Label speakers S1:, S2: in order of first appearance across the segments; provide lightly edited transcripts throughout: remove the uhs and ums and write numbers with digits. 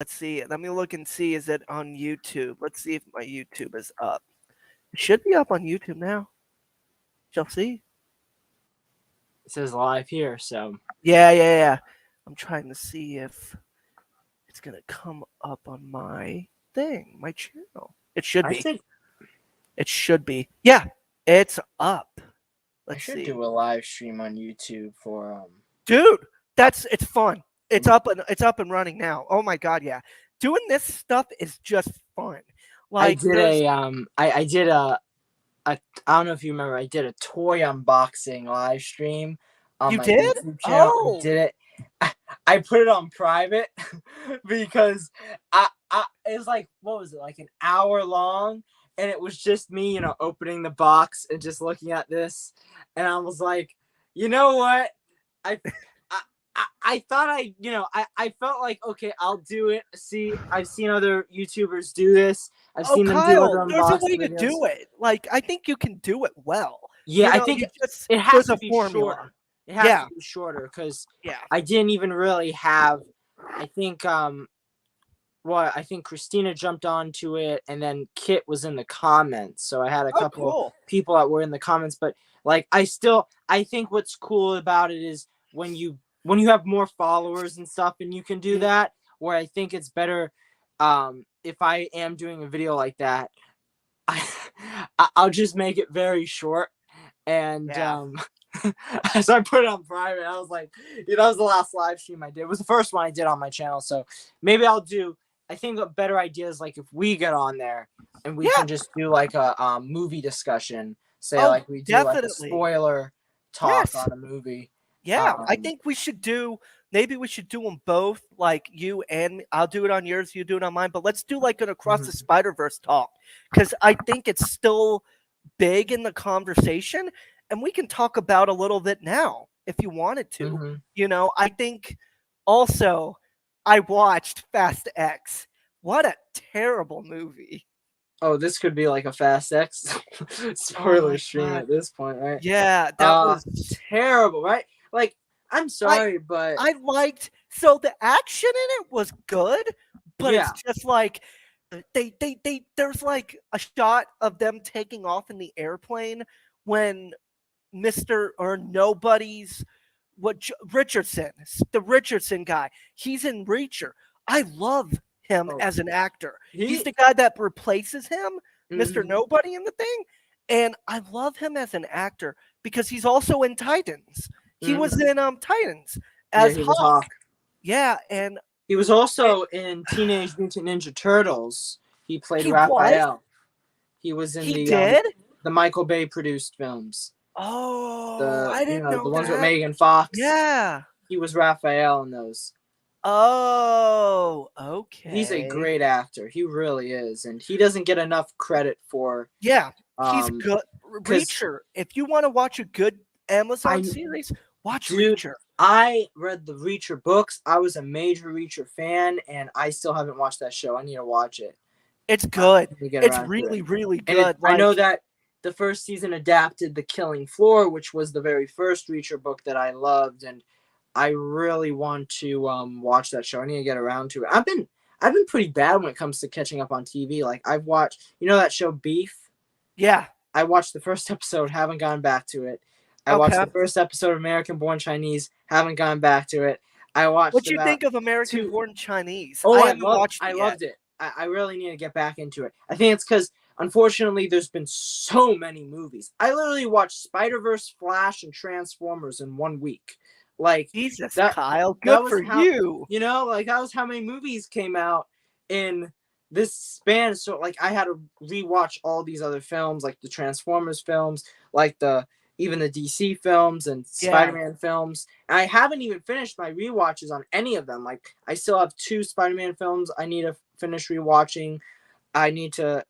S1: Let's see. Let me look and see. Is it on YouTube? Let's see if my YouTube is up. It should be up on YouTube now. Shall see.
S2: It says live here, so
S1: Yeah. I'm trying to see if it's gonna come up on my thing, my channel. It should
S2: I
S1: be.
S2: think
S1: It should be. Yeah, it's up.
S2: I
S1: Let's
S2: should
S1: see.
S2: do a live stream on YouTube for
S1: Dude, it's fun. It's up and running now. Oh my god, yeah. Doing this stuff is just fun.
S2: I
S1: Like
S2: did
S1: there's
S2: I did a I don't know if you remember, I did a toy unboxing live stream on
S1: you
S2: my
S1: did?
S2: YouTube channel. I
S1: Oh.
S2: did it. I put it on private because I it was like, what was it, like an hour long, and it was just me, opening the box and just looking at this, and I was like, you know what, I I thought I felt like, okay, I'll do it. See, I've seen other YouTubers do this. I've
S1: Oh,
S2: seen them do other
S1: Kyle, there's a
S2: unboxing
S1: way to
S2: videos.
S1: do it. Like I think you can do it well.
S2: Yeah, I think
S1: You just
S2: it has
S1: there's
S2: to
S1: a
S2: be
S1: formula.
S2: shorter. It has to
S1: Yeah,
S2: be shorter because
S1: yeah.
S2: I didn't even really have. I think I think Christina jumped onto it, and then Kit was in the comments. So I had a
S1: Oh,
S2: couple
S1: cool.
S2: people that were in the comments, but like I think what's cool about it is when you have more followers and stuff, and you can do
S1: Mm,
S2: that. Where I think it's better, if I am doing a video like that, I I'll just make it very short, and
S1: yeah.
S2: so I put it on private. I was like, that was the last live stream I did. It was the first one I did on my channel, so maybe I'll do. I think a better idea is like if we get on there and we
S1: Yeah.
S2: can just do like a movie discussion. Say
S1: Oh,
S2: like we do like a
S1: definitely.
S2: spoiler talk
S1: Yes.
S2: on a movie.
S1: Yeah, I
S2: Um,
S1: think we should do them both, like you and me. I'll do it on yours, you do it on mine, but let's do like an Across the
S2: mhm,
S1: Spider-Verse talk because I think it's still big in the conversation, and we can talk about a little bit now if you wanted to.
S2: mhm.
S1: I think also I watched Fast X. What a terrible movie.
S2: Oh, this could be like a Fast X
S1: Oh
S2: spoiler
S1: my
S2: stream
S1: god.
S2: at this point, right?
S1: Yeah, that was
S2: Terrible, right? Like, I'm
S1: I
S2: sorry, but
S1: I liked so the action in it was good, but it's
S2: yeah.
S1: just like they there's like a shot of them taking off in the airplane when Mr. or nobody's Richardson, the Richardson guy, he's in Reacher. I love him
S2: Oh,
S1: as an actor. He's
S2: he.
S1: the guy that replaces him, Mr.
S2: Mhm.
S1: Nobody in the thing. And I love him as an actor because he's also in Titans. He was
S2: Mhm.
S1: in Titans
S2: Yeah,
S1: as
S2: he was
S1: Hawk.
S2: Hawk.
S1: Yeah, and
S2: He was also in Teenage Mutant Ninja Turtles. He played
S1: he was.
S2: Raphael. He was in
S1: He did.
S2: the Michael Bay produced films.
S1: Oh, I didn't
S2: The
S1: know
S2: ones with
S1: that.
S2: Megan Fox.
S1: Yeah.
S2: He was Raphael in those.
S1: Oh,
S2: He's a
S1: okay.
S2: great actor. He really is, and he doesn't get enough credit for
S1: Yeah, he's
S2: um
S1: good.
S2: because
S1: Reacher. If you want to watch a good Amazon
S2: I
S1: series, watch
S2: dude,
S1: Reacher.
S2: I read the Reacher books. I was a major Reacher fan, and I still haven't watched that show. I need to watch it.
S1: It's
S2: I
S1: good.
S2: need to get
S1: It's
S2: around to it.
S1: really, really
S2: And
S1: good.
S2: I know
S1: Like,
S2: that the first season adapted The Killing Floor, which was the very first Reacher book that I loved, and I really want to watch that show. I need to get around to it. I've been pretty bad when it comes to catching up on TV. Like I've watched, that show Beef.
S1: yeah.
S2: I watched the first episode, haven't gone back to it. I watched
S1: Okay.
S2: the first episode of American Born Chinese, haven't gone back to it. I watched
S1: What you
S2: about
S1: think of American
S2: two.
S1: Born Chinese?
S2: Oh,
S1: I haven't watched
S2: I
S1: it yet.
S2: loved it. I really need to get back into it. I think it's because unfortunately there's been so many movies. I literally watched Spider-Verse, Flash, and Transformers in 1 week. Like
S1: Jesus,
S2: that
S1: Kyle.
S2: that
S1: Good
S2: was
S1: for
S2: how
S1: you.
S2: like that was how many movies came out in this span. So like I had to rewatch all these other films, like the Transformers films, like the even the DC films and
S1: Yeah.
S2: Spider-Man films. And I haven't even finished my rewatches on any of them. Like I still have two Spider-Man films I need to finish rewatching. I need to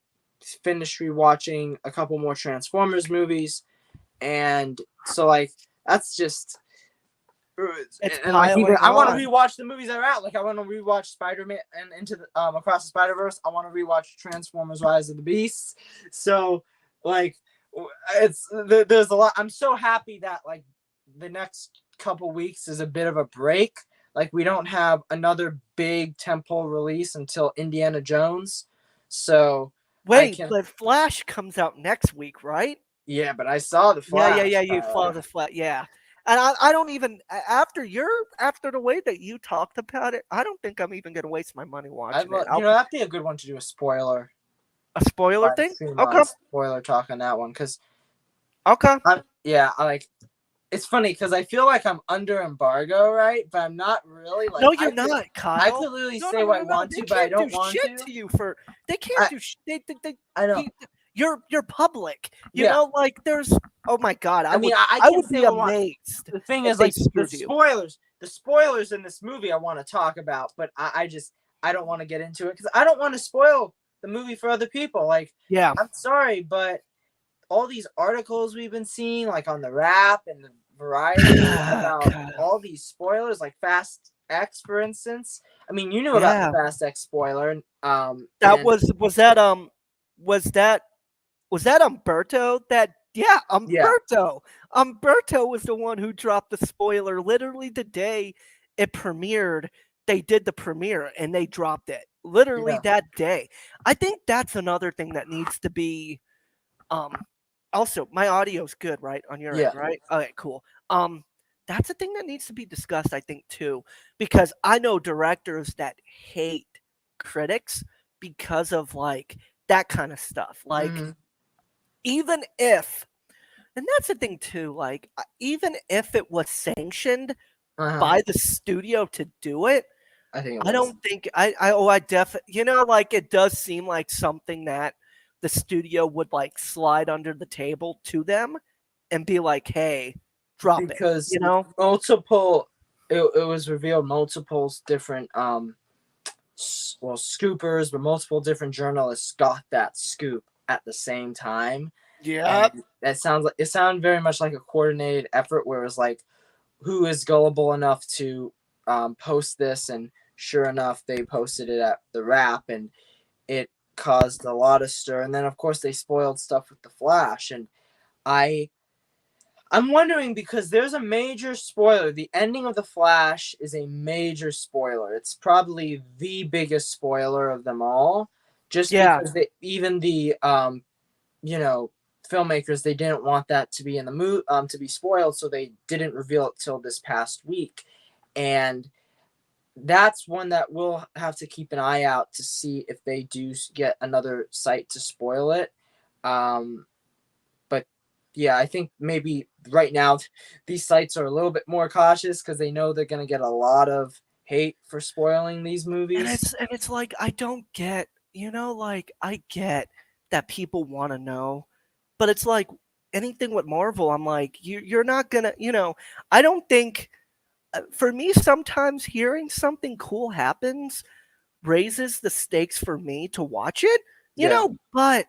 S2: finish rewatching a couple more Transformers movies. And so like that's just
S1: It's
S2: and like even
S1: piling
S2: I want to
S1: on.
S2: rewatch the movies that are out. Like I want to rewatch Spider-Man and into the Across the Spider-Verse. I want to rewatch Transformers: Rise of the Beasts. So like there's a lot. I'm so happy that like the next couple weeks is a bit of a break. Like we don't have another big temple release until Indiana Jones. So I
S1: Wait,
S2: can
S1: but Flash comes out next week, right?
S2: yeah, but I saw the
S1: Yeah, yeah,
S2: Flash.
S1: yeah. You follow the Flash, yeah. And I don't even after the way that you talked about it, I don't think I'm even gonna waste my money watching it.
S2: You know, that'd be a good one to do a spoiler,
S1: A spoiler
S2: live
S1: thing?
S2: stream
S1: Okay,
S2: on spoiler talk on that one because
S1: okay.
S2: I like it's funny because I feel like I'm under embargo, right? But I'm not really. Like
S1: No, you're not,
S2: I
S1: Kyle.
S2: could literally
S1: No,
S2: say
S1: no, no,
S2: what I
S1: no, no.
S2: want
S1: They
S2: to, but I
S1: can't do
S2: don't want
S1: shit
S2: to.
S1: to you for. They can't
S2: I
S1: do. They
S2: I know.
S1: you, you're public. You
S2: Yeah.
S1: know, like there's. Oh my god,
S2: I mean, I
S1: I
S2: can
S1: would
S2: say
S1: be
S2: what I want.
S1: amazed
S2: The thing
S1: if
S2: is,
S1: they
S2: like
S1: screwed you.
S2: the spoilers in this movie, I want to talk about, but I don't want to get into it because I don't want to spoil the movie for other people. Like,
S1: Yeah.
S2: I'm sorry, but all these articles we've been seeing, like on the Wrap and the Variety, about
S1: God.
S2: all these spoilers, like Fast X, for instance. I mean, you knew about the
S1: Yeah.
S2: Fast X spoiler,
S1: That
S2: and
S1: was that was that Umberto? That yeah,
S2: yeah,
S1: Umberto. Umberto was the one who dropped the spoiler literally the day it premiered. They did the premiere and they dropped it literally
S2: yeah,
S1: that day. I think that's another thing that needs to be um also my audio's good, right? On your
S2: yeah,
S1: end, right? Okay, cool. That's a thing that needs to be discussed, I think, too, because I know directors that hate critics because of like that kind of stuff. Like
S2: hmm
S1: even if and that's the thing too, like even if it was sanctioned
S2: uh-huh.
S1: by the studio to do it,
S2: I think it
S1: I
S2: was
S1: don't think I definitely you know, like it does seem like something that the studio would like slide under the table to them and be like, hey, drop it.
S2: because
S1: You know?
S2: multiple. It was revealed multiple different well scoopers, but multiple different journalists got that scoop at the same time,
S1: Yep.
S2: and it sounded very much like a coordinated effort where it was like who is gullible enough to post this, and sure enough they posted it at the Wrap, and it caused a lot of stir, and then of course they spoiled stuff with the Flash, and I I'm wondering because there's a major spoiler. The ending of The Flash is a major spoiler. It's probably the biggest spoiler of them all, just
S1: Yeah.
S2: because even the you know filmmakers, they didn't want that to be in the movie to be spoiled, so they didn't reveal it till this past week, and that's one that we'll have to keep an eye out to see if they do get another site to spoil it. Um, but yeah, I think maybe right now these sites are a little bit more cautious because they know they're going to get a lot of hate for spoiling these movies.
S1: And it's like I don't get, you know, like I get that people want to know, but it's like anything with Marvel, I'm like you're not gonna, you know, I don't think for me sometimes hearing something cool happens raises the stakes for me to watch it, you
S2: Yeah,
S1: know, but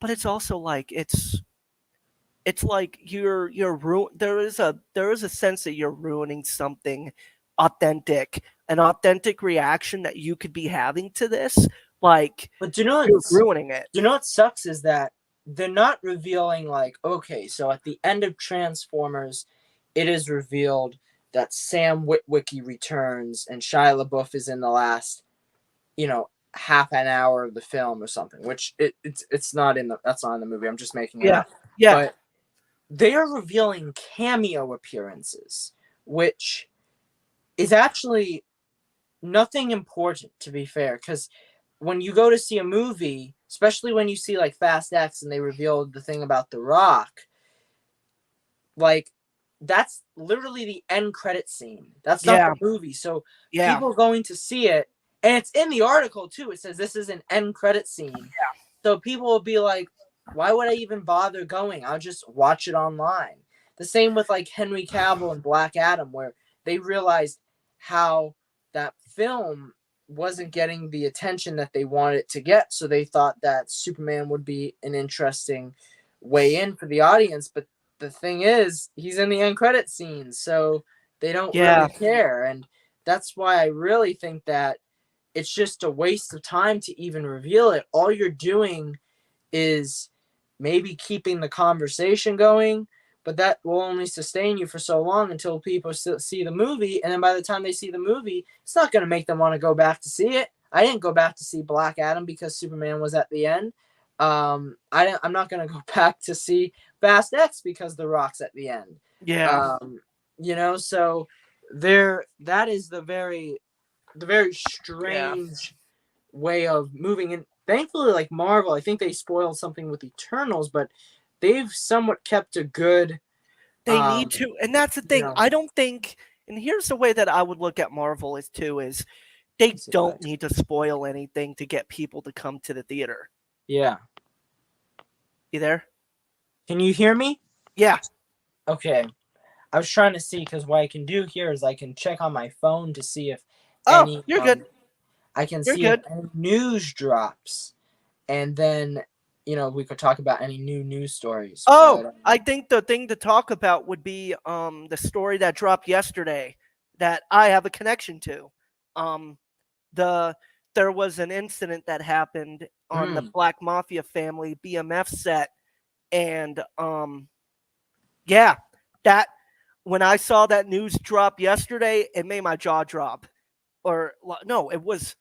S1: it's also like it's like there is a sense that you're ruining something authentic, an authentic reaction that you could be having to this, like
S2: but you know
S1: you're ruining it.
S2: what sucks is that they're not revealing like okay, so at the end of Transformers, it is revealed that Sam Witwicky returns and Shia LaBeouf is in the last half an hour of the film or something, which it's not in the that's not in the movie. I'm just making it
S1: Yeah,
S2: up.
S1: yeah,
S2: But they are revealing cameo appearances, which is actually nothing important to be fair, because when you go to see a movie, especially when you see like Fast X and they revealed the thing about The Rock, like that's literally the end credit scene. That's not
S1: yeah,
S2: the movie. So
S1: yeah,
S2: people going to see it, and it's in the article too. It says this is an end credit scene. So people will be like, why would I even bother going? I'll just watch it online. The same with like Henry Cavill and Black Adam, where they realized how that film wasn't getting the attention that they wanted it to get. So they thought that Superman would be an interesting way in for the audience. But the thing is, he's in the end credit scene. So they don't
S1: yeah,
S2: really care. And that's why I really think that it's just a waste of time to even reveal it. All you're doing is maybe keeping the conversation going, but that will only sustain you for so long until people see the movie, and then by the time they see the movie, it's not going to make them want to go back to see it. I didn't go back to see Black Adam because Superman was at the end. I'm not going to go back to see Fast X because The Rock's at the end.
S1: Yeah.
S2: So that is the very strange way of moving. And thankfully, like Marvel, I think they spoiled something with Eternals, but they've somewhat kept a good.
S1: They need to, and that's the thing.
S2: know.
S1: I don't think, and here's the way that I would look at Marvel is they don't need to spoil anything to get people to come to the theater.
S2: Yeah.
S1: You there?
S2: Can you hear me?
S1: Yeah.
S2: Okay. I was trying to see because what I can do here is I can check on my phone to see if
S1: you're good.
S2: I can
S1: You're
S2: see
S1: good.
S2: if any news drops, and then we could talk about any new news stories.
S1: Oh, I think the thing to talk about would be the story that dropped yesterday that I have a connection to. There was an incident that happened on the Black Mafia Family BMF set, and that when I saw that news drop yesterday, it made my jaw drop. Or no, it was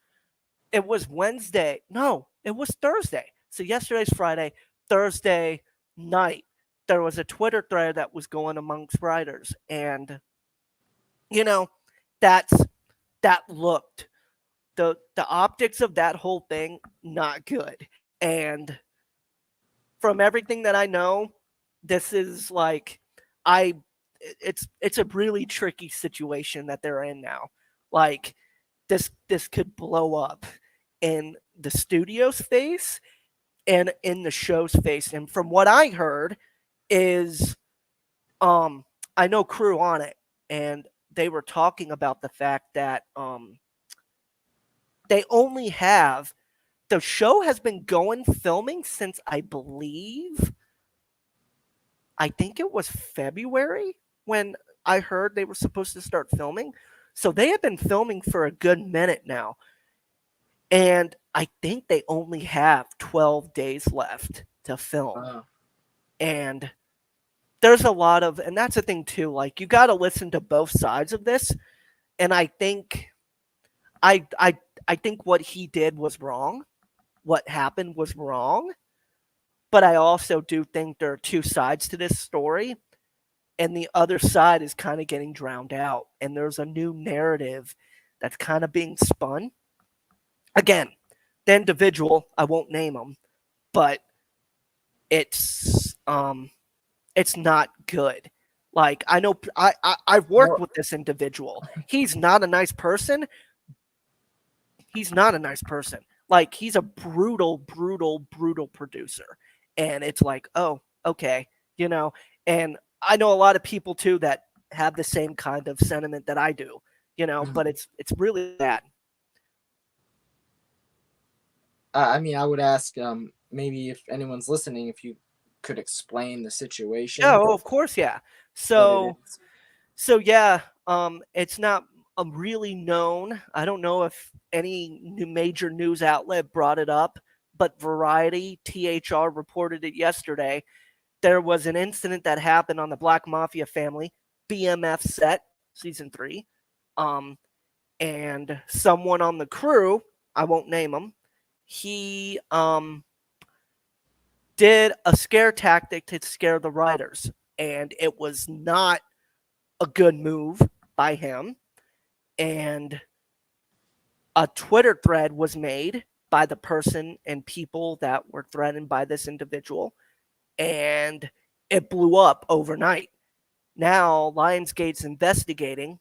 S1: Wednesday. No, it was Thursday. So yesterday's Friday. Thursday night, there was a Twitter thread that was going amongst writers, and that looked the optics of that whole thing not good. And from everything that I know, this is like it's a really tricky situation that they're in now. Like this could blow up in the studio's face and in the show's face. And from what I heard is I know crew on it, and they were talking about the fact that they only have the show has been going filming since I think it was February when I heard they were supposed to start filming. So they have been filming for a good minute now. And I think they only have 12 days left to film. And there's a lot of, and that's the thing too, like you got to listen to both sides of this. And I think, I think what he did was wrong. What happened was wrong. But I also do think there are two sides to this story. And the other side is kind of getting drowned out. And there's a new narrative that's kind of being spun. Again, the individual, I won't name him, but it's not good. Like I know I've worked with this individual. He's not a nice person. Like he's a brutal producer. And it's like, oh, okay, and I know a lot of people too that have the same kind of sentiment that I do, but it's really bad.
S2: I mean, I would ask maybe if anyone's listening, if you could explain the situation.
S1: Oh, of course, yeah. So yeah, it's not really known. I don't know if any major news outlet brought it up, but Variety, THR reported it yesterday. There was an incident that happened on the Black Mafia Family BMF set, season 3. And someone on the crew, I won't name him, he did a scare tactic to scare the writers. And it was not a good move by him. And a Twitter thread was made by the person and people that were threatened by this individual. And it blew up overnight. Now, Lionsgate's investigating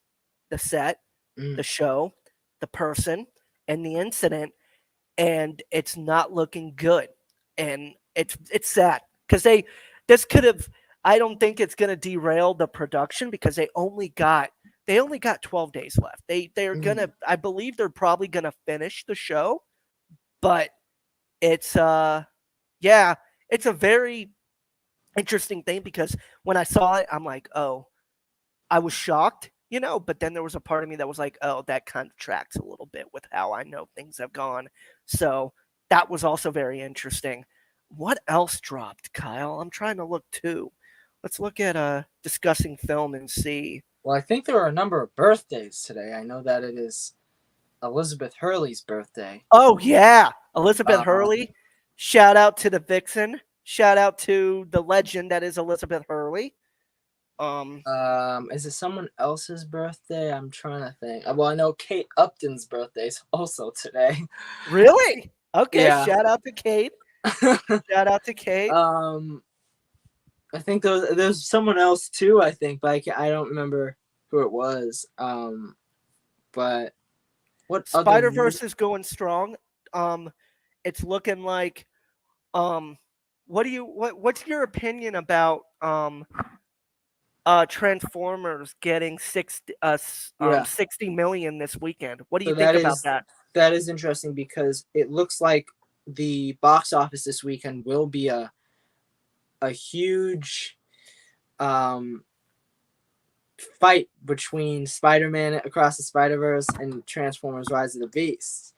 S1: the set, the show, the person, and the incident, and it's not looking good. And it's sad because I don't think it's going to derail the production because they only got 12 days left. They're gonna, I believe they're probably gonna finish the show, but it's it's a very interesting thing because when I saw it, I'm like, oh, I was shocked, but then there was a part of me that was like, oh, that kind of tracks a little bit with how I know things have gone. So that was also very interesting. What else dropped, Kyle? I'm trying to look too. Let's look at discussing film and see.
S2: Well, I think there are a number of birthdays today. I know that it is Elizabeth Hurley's birthday.
S1: Oh yeah, Elizabeth
S2: Um,
S1: Hurley. Shout out to the Vixen. Shout out to the legend that is Elizabeth Hurley.
S2: is it someone else's birthday? I'm trying to think. Well, I know Kate Upton's birthday is also today.
S1: Really? Okay,
S2: Yeah.
S1: shout out to Kate. Shout out to Kate.
S2: I think there's someone else too. I think, but I don't remember who it was. But what other
S1: Spider Verse is going strong. It's looking like what's your opinion about Transformers getting 60 million this weekend? What do you
S2: So
S1: think about that?
S2: that is interesting because it looks like the box office this weekend will be a huge fight between Spider-Man Across the Spider-Verse and Transformers Rise of the Beast.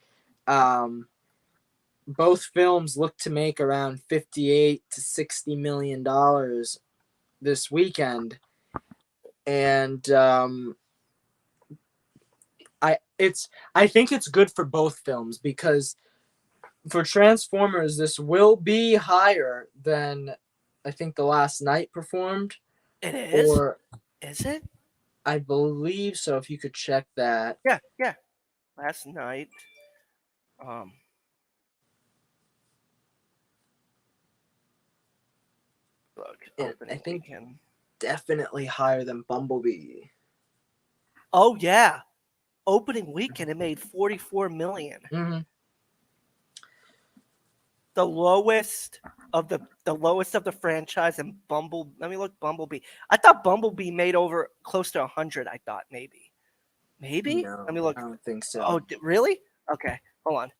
S2: Both films look to make around $58 to $60 million this weekend, and I think it's good for both films because for Transformers this will be higher than I think The Last Night performed.
S1: It is.
S2: Or
S1: Is it?
S2: I believe so. If you could check that.
S1: Yeah. Last Night. Look,
S2: I think definitely higher than Bumblebee.
S1: Oh yeah, opening weekend it made 44 million.
S2: Mm-hmm.
S1: The lowest of the franchise, and Let me look. Bumblebee. I thought Bumblebee made over close to 100. I thought maybe.
S2: No,
S1: Let me look.
S2: I don't think so.
S1: Oh, really? Okay, hold on.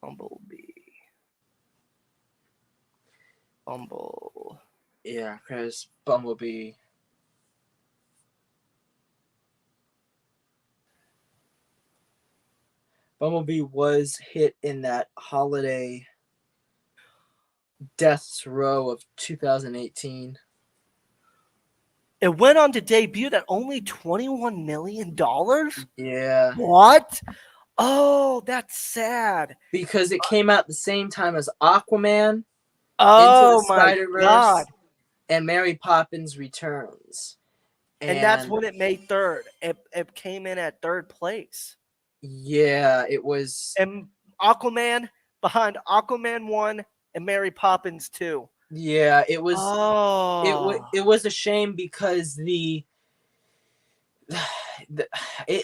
S1: Bumblebee.
S2: Yeah, because Bumblebee. Bumblebee was hit in that holiday death's row of 2018.
S1: It went on to debut at only $21 million.
S2: Yeah.
S1: What? Oh, that's sad.
S2: Because it came out the same time as Aquaman,
S1: Oh
S2: Into the
S1: my
S2: Spider-Verse,
S1: god.
S2: and Mary Poppins Returns.
S1: And that's when it made third. It came in at third place.
S2: Yeah, it was.
S1: And Aquaman behind Aquaman 1 and Mary Poppins 2.
S2: Yeah, it was.
S1: Oh.
S2: It was a shame because I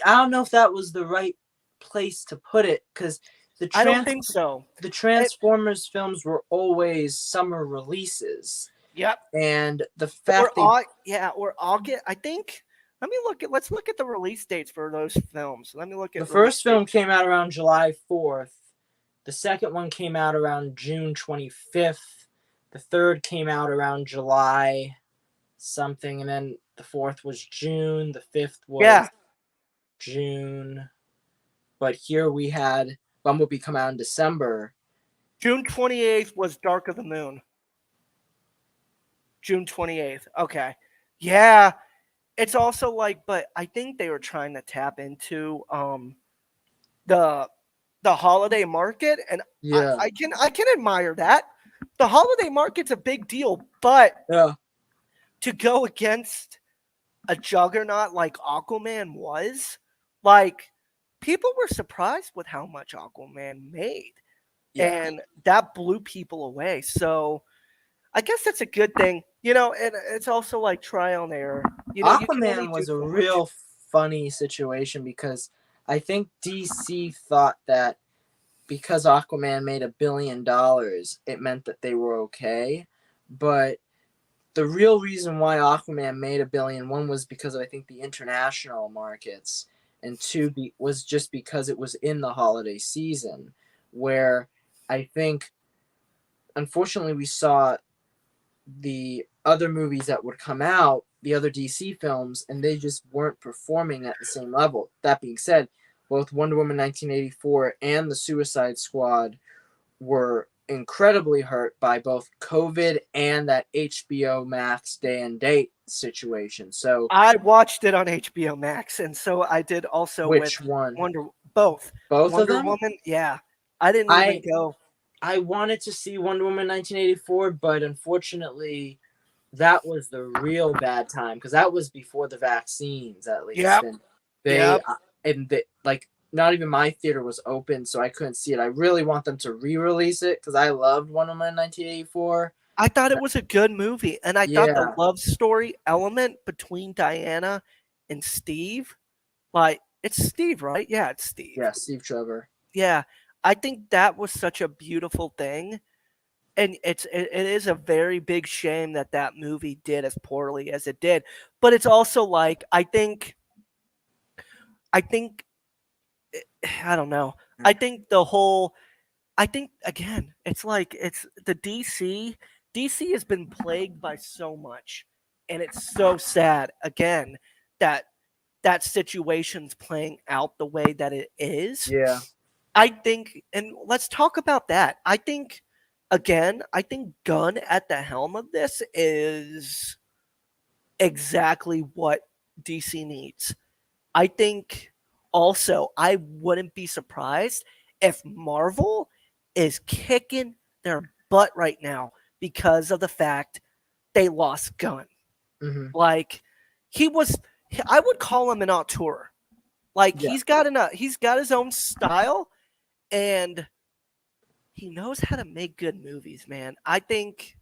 S2: don't know if that was the right place to put it because
S1: I don't think so.
S2: The Transformers films were always summer releases.
S1: Yep.
S2: And the fact
S1: or August. I think. Let's look at the release dates for those films. Let me look at
S2: the first film came out around July 4th. The second one came out around June 25th. The third came out around July something, and then the fourth was June. The fifth was June. But here we had Bumblebee come out in December.
S1: June 28th was Dark of the Moon. June 28th. Okay. Yeah. It's also but I think they were trying to tap into the holiday market, and
S2: yeah,
S1: I can admire that. The holiday market's a big deal, but to go against a juggernaut like Aquaman was, people were surprised with how much Aquaman made. Yeah. And that blew people away. So I guess that's a good thing. And it's also trial and error.
S2: Aquaman was a real funny situation because I think DC thought that because Aquaman made $1 billion, it meant that they were okay. But the real reason why Aquaman made $1 billion, one was because of, I think, the international markets, and two was just because it was in the holiday season, where I think, unfortunately, we saw the other movies that would come out, the other DC films, and they just weren't performing at the same level. That being said, both Wonder Woman 1984 and The Suicide Squad were incredibly hurt by both COVID and that HBO Max day and date situation. So
S1: I watched it on HBO Max, and so I did also with
S2: which one?
S1: both
S2: Both of
S1: Wonder
S2: them?
S1: Woman. Yeah, I didn't even
S2: I
S1: go.
S2: I wanted to see Wonder Woman 1984, but unfortunately that was the real bad time because that was before the vaccines at least,
S1: Yep,
S2: and they
S1: yep.
S2: like not even my theater was open, so I couldn't see it. I really want them to re-release it because I loved Wonder Woman 1984.
S1: I thought it was a good movie, and I thought the
S2: Yeah,
S1: love story element between Diana and Steve, like it's Steve, right? Yeah, it's Steve.
S2: yeah, Steve Trevor.
S1: Yeah, I think that was such a beautiful thing, and it is a very big shame that that movie did as poorly as it did. But it's also like I think I don't know. I think the whole I think again, it's like it's the DC. DC has been plagued by so much, and it's so sad again that that situation's playing out the way that it is.
S2: Yeah.
S1: I think, and let's talk about that. I think again, I think Gunn at the helm of this is exactly what DC needs. I think also I wouldn't be surprised if Marvel is kicking their butt right now because of the fact they lost Gunn.
S2: Hmm.
S1: Like he was I would call him an auteur. Like
S2: Yeah.
S1: he's got his own style and he knows how to make good movies, man. I think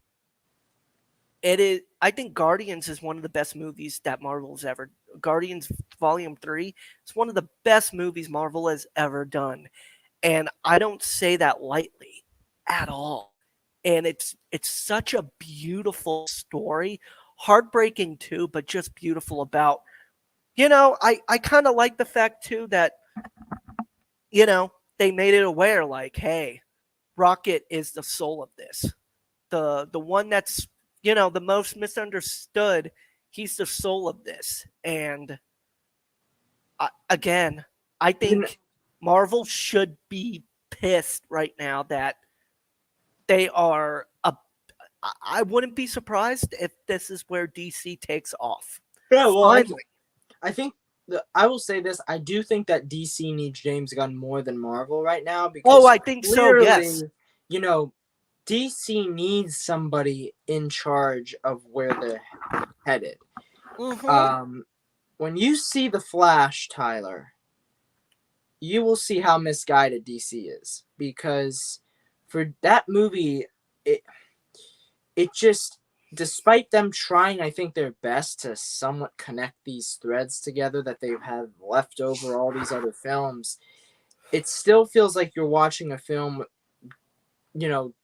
S1: Guardians is one of the best movies that Marvel's ever. Guardians Volume 3 is one of the best movies Marvel has ever done. And I don't say that lightly at all. And it's such a beautiful story, heartbreaking too, but just beautiful about I kind of like the fact too that they made it aware like, hey, Rocket is the soul of this. The one that's the most misunderstood. He's the soul of this, and again, I
S2: You know,
S1: think Marvel should be pissed right now that they are a. I wouldn't be surprised if this is where DC takes off.
S2: yeah. Well,
S1: Finally,
S2: I think I will say this. I do think that DC needs James Gunn more than Marvel right now
S1: oh,
S2: because
S1: I think so.
S2: clearly,
S1: Yes.
S2: you know, DC needs somebody in charge of where they're headed.
S1: Mm-hmm.
S2: Um, when you see the Flash, Tyler, you will see how misguided DC is because for that movie, it it just despite them trying I think their best to somewhat connect these threads together that they've had left over all these other films, it still feels like you're watching a film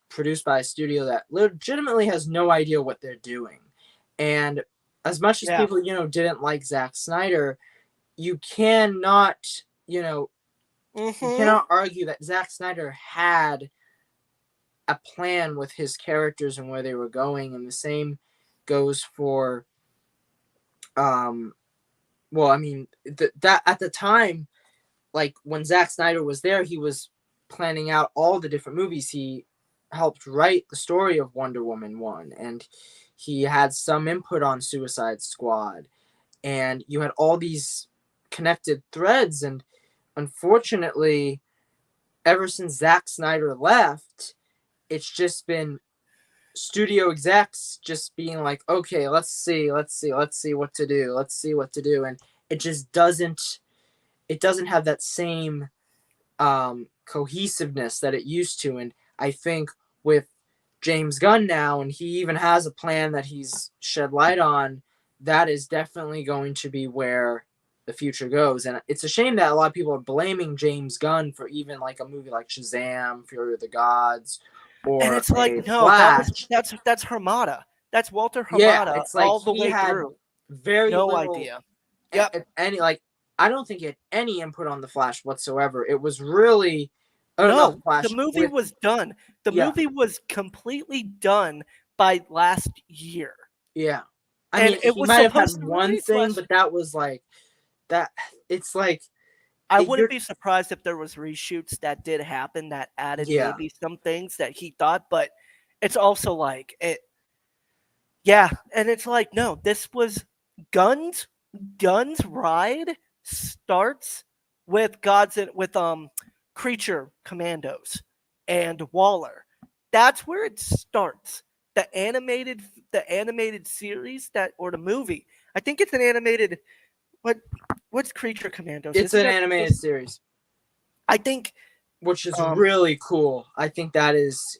S2: produced by a studio that legitimately has no idea what they're doing. And as much as
S1: Yeah.
S2: people didn't like Zack Snyder, you cannot you know you
S1: Mm-hmm.
S2: cannot argue that Zack Snyder had a plan with his characters and where they were going, and the same goes for well, I mean that at the time, like when Zack Snyder was there, he was planning out all the different movies. He helped write the story of Wonder Woman 1, and he had some input on Suicide Squad, and you had all these connected threads. And unfortunately, ever since Zack Snyder left, it's just been studio execs just being like, okay, let's see what to do. Let's see what to do. And it just doesn't have that same cohesiveness that it used to. And I think with James Gunn now, and he even has a plan that he's shed light on, that is definitely going to be where the future goes. And it's a shame that a lot of people are blaming James Gunn for even like a movie like Shazam, Fury of the Gods,
S1: And
S2: or
S1: it's like,
S2: a
S1: no,
S2: Flash.
S1: that's Hamada. That's Walter
S2: Yeah,
S1: Hamada
S2: it's like
S1: all the
S2: he
S1: way
S2: had
S1: through.
S2: very
S1: No
S2: little
S1: idea. Yep.
S2: any like I don't think he had any input on the Flash whatsoever. It was really not the
S1: No, the
S2: Flash
S1: movie
S2: with
S1: was done. The
S2: yeah,
S1: movie was completely done by last year.
S2: yeah. I
S1: And
S2: mean,
S1: it
S2: he
S1: was
S2: might have had
S1: supposed to
S2: one
S1: release
S2: thing,
S1: last
S2: but that was like that. It's like
S1: I
S2: You're-
S1: wouldn't be surprised if there was reshoots that did happen that added
S2: Yeah.
S1: maybe some things that he thought, but it's also like it. Yeah, and it's like no, this was Guns. Guns Ride starts with Creature Commandos and Waller. That's where it starts. The animated series that or the movie. I think it's an animated. What's Creature Commandos?
S2: It's
S1: Isn't
S2: an
S1: that
S2: animated series,
S1: I think
S2: which is
S1: um
S2: really cool. I think that is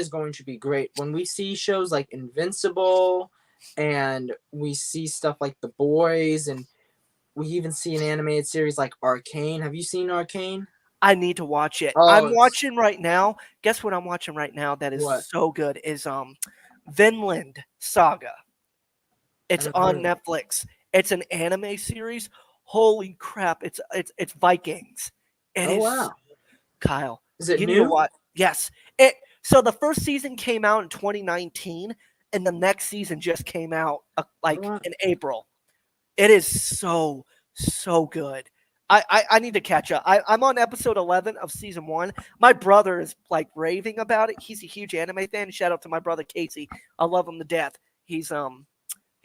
S2: going to be great when we see shows like Invincible, and we see stuff like The Boys, and we even see an animated series like Arcane. Have you seen Arcane?
S1: I need to watch it.
S2: Oh,
S1: I'm
S2: it's-
S1: watching right now. Guess what I'm watching right now that is
S2: What?
S1: so good is Vinland Saga. It's
S2: haven't
S1: on
S2: heard of it.
S1: Netflix. It's an anime series. Holy crap! It's Vikings. It
S2: Oh
S1: is
S2: wow!
S1: Kyle.
S2: Is it
S1: You need to
S2: new?
S1: watch. Yes. It. So the first season came out in 2019, and the next season just came out like
S2: wow.
S1: in April. It is so good. I need to catch up. I'm on episode 11 of season 1. My brother is like raving about it. He's a huge anime fan. Shout out to my brother Casey. I love him to death. He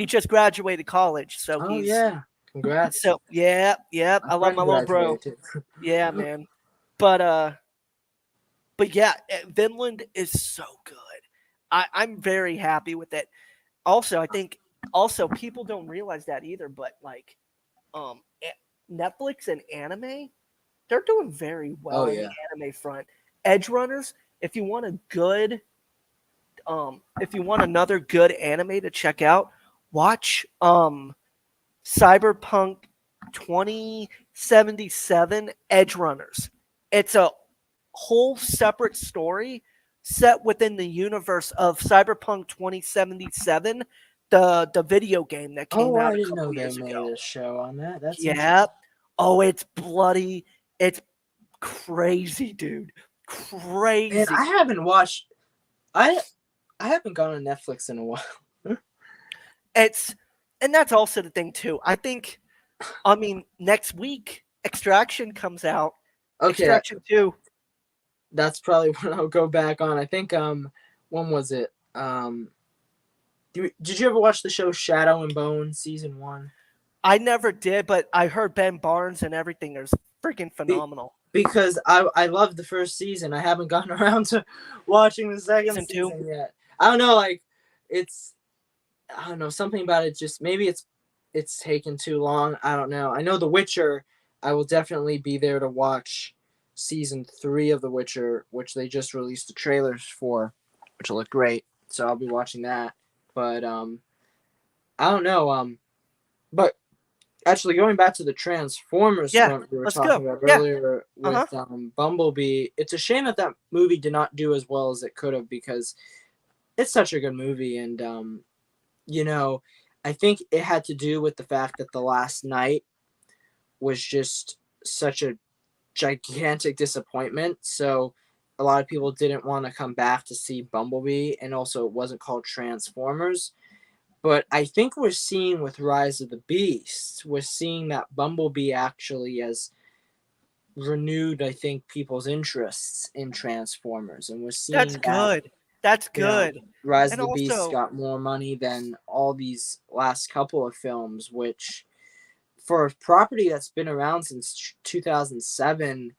S1: just graduated college, so
S2: Oh
S1: he's
S2: yeah! Congrats.
S1: so yeah. I love my little bro.
S2: Graduated too.
S1: Yeah, man. But yeah, Vinland is so good. I'm very happy with it. Also, I think people don't realize that either, but like Netflix and anime, they're doing very well
S2: Oh,
S1: in
S2: yeah.
S1: the anime front. Edge Runners, if you want a good if you want another good anime to check out, watch Cyberpunk 2077 Edge Runners. It's a whole separate story set within the universe of Cyberpunk 2077, the video game that came
S2: Oh,
S1: out
S2: I
S1: a
S2: didn't
S1: couple
S2: know they
S1: years
S2: made
S1: ago.
S2: a show on that. That's
S1: Yeah. Oh, it's bloody. It's crazy, dude. Crazy.
S2: And I haven't watched. I haven't gone on Netflix in a while.
S1: And that's also the thing too. I mean, next week Extraction comes out.
S2: Okay,
S1: Extraction 2.
S2: that's probably when I'll go back on. I think when was it? Did you ever watch the show Shadow and Bone season 1?
S1: I never did, but I heard Ben Barnes and everything is freaking phenomenal.
S2: Because I loved the first season. I haven't gotten around to watching the second
S1: Season 2?
S2: season yet. I don't know, like I don't know, something about it just maybe it's taken too long. I don't know. I know The Witcher, I will definitely be there to watch season 3 of The Witcher, which they just released the trailers for, which will look great. So I'll be watching that. But I don't know. But actually, going back to the Transformers
S1: Yeah,
S2: front we were
S1: let's
S2: talking
S1: go.
S2: about
S1: Yeah.
S2: earlier with
S1: Uh-huh.
S2: Bumblebee, it's a shame that that movie did not do as well as it could have, because it's such a good movie. And you know, I think it had to do with the fact that The Last Night was just such a gigantic disappointment. So a lot of people didn't want to come back to see Bumblebee, and also it wasn't called Transformers. But I think we're seeing with Rise of the Beast, we're seeing that Bumblebee actually has renewed, I think, people's interests in Transformers. And we're seeing
S1: That's
S2: that,
S1: good. That's
S2: you know,
S1: good.
S2: Rise
S1: And
S2: of the Beast
S1: also,
S2: got more money than all these last couple of films, which for a property that's been around since 2007,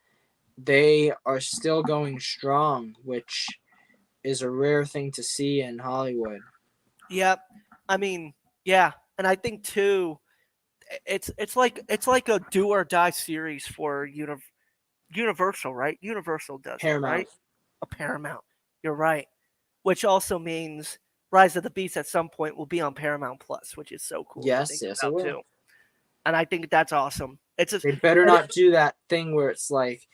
S2: they are still going strong, which is a rare thing to see in Hollywood.
S1: yep. I mean, yeah, and I think too, it's like a do or die series for Universal, right? Universal does it,
S2: Paramount.
S1: right? A Paramount. You're right. Which also means Rise of the Beast at some point will be on Paramount Plus, which is so cool.
S2: Yes, yes, it will.
S1: Too. And I think that's awesome. It's just
S2: They better
S1: and
S2: not do that thing where it's like,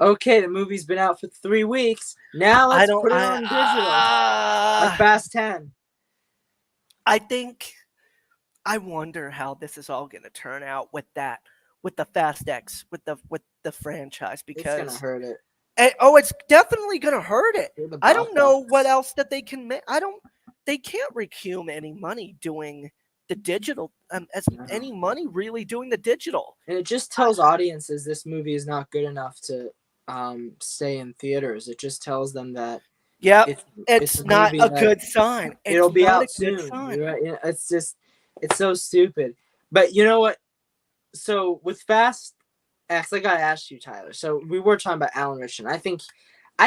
S2: okay, the movie's been out for 3 weeks. Now let's put it on digital. Like Fast 10.
S1: I think I wonder how this is all going to turn out with the Fast X, with the franchise,
S2: It's
S1: because
S2: gonna hurt it.
S1: it's definitely going to hurt it.
S2: They're the
S1: I don't
S2: box
S1: know
S2: office.
S1: what else that they can make. They can't recoup any money doing the digital as
S2: No.
S1: any money really doing the digital.
S2: And it just tells audiences this movie is not good enough to stay in theaters. It just tells them that
S1: Yep.
S2: it's
S1: It's
S2: a
S1: not
S2: movie
S1: a
S2: that
S1: good sign. It's
S2: it'll be
S1: not
S2: out
S1: a good
S2: soon.
S1: sign.
S2: Right? It's just it's so stupid. But you know what? So with Fast X, I gotta ask you, Tyler. So we were talking about Alan Richardson. I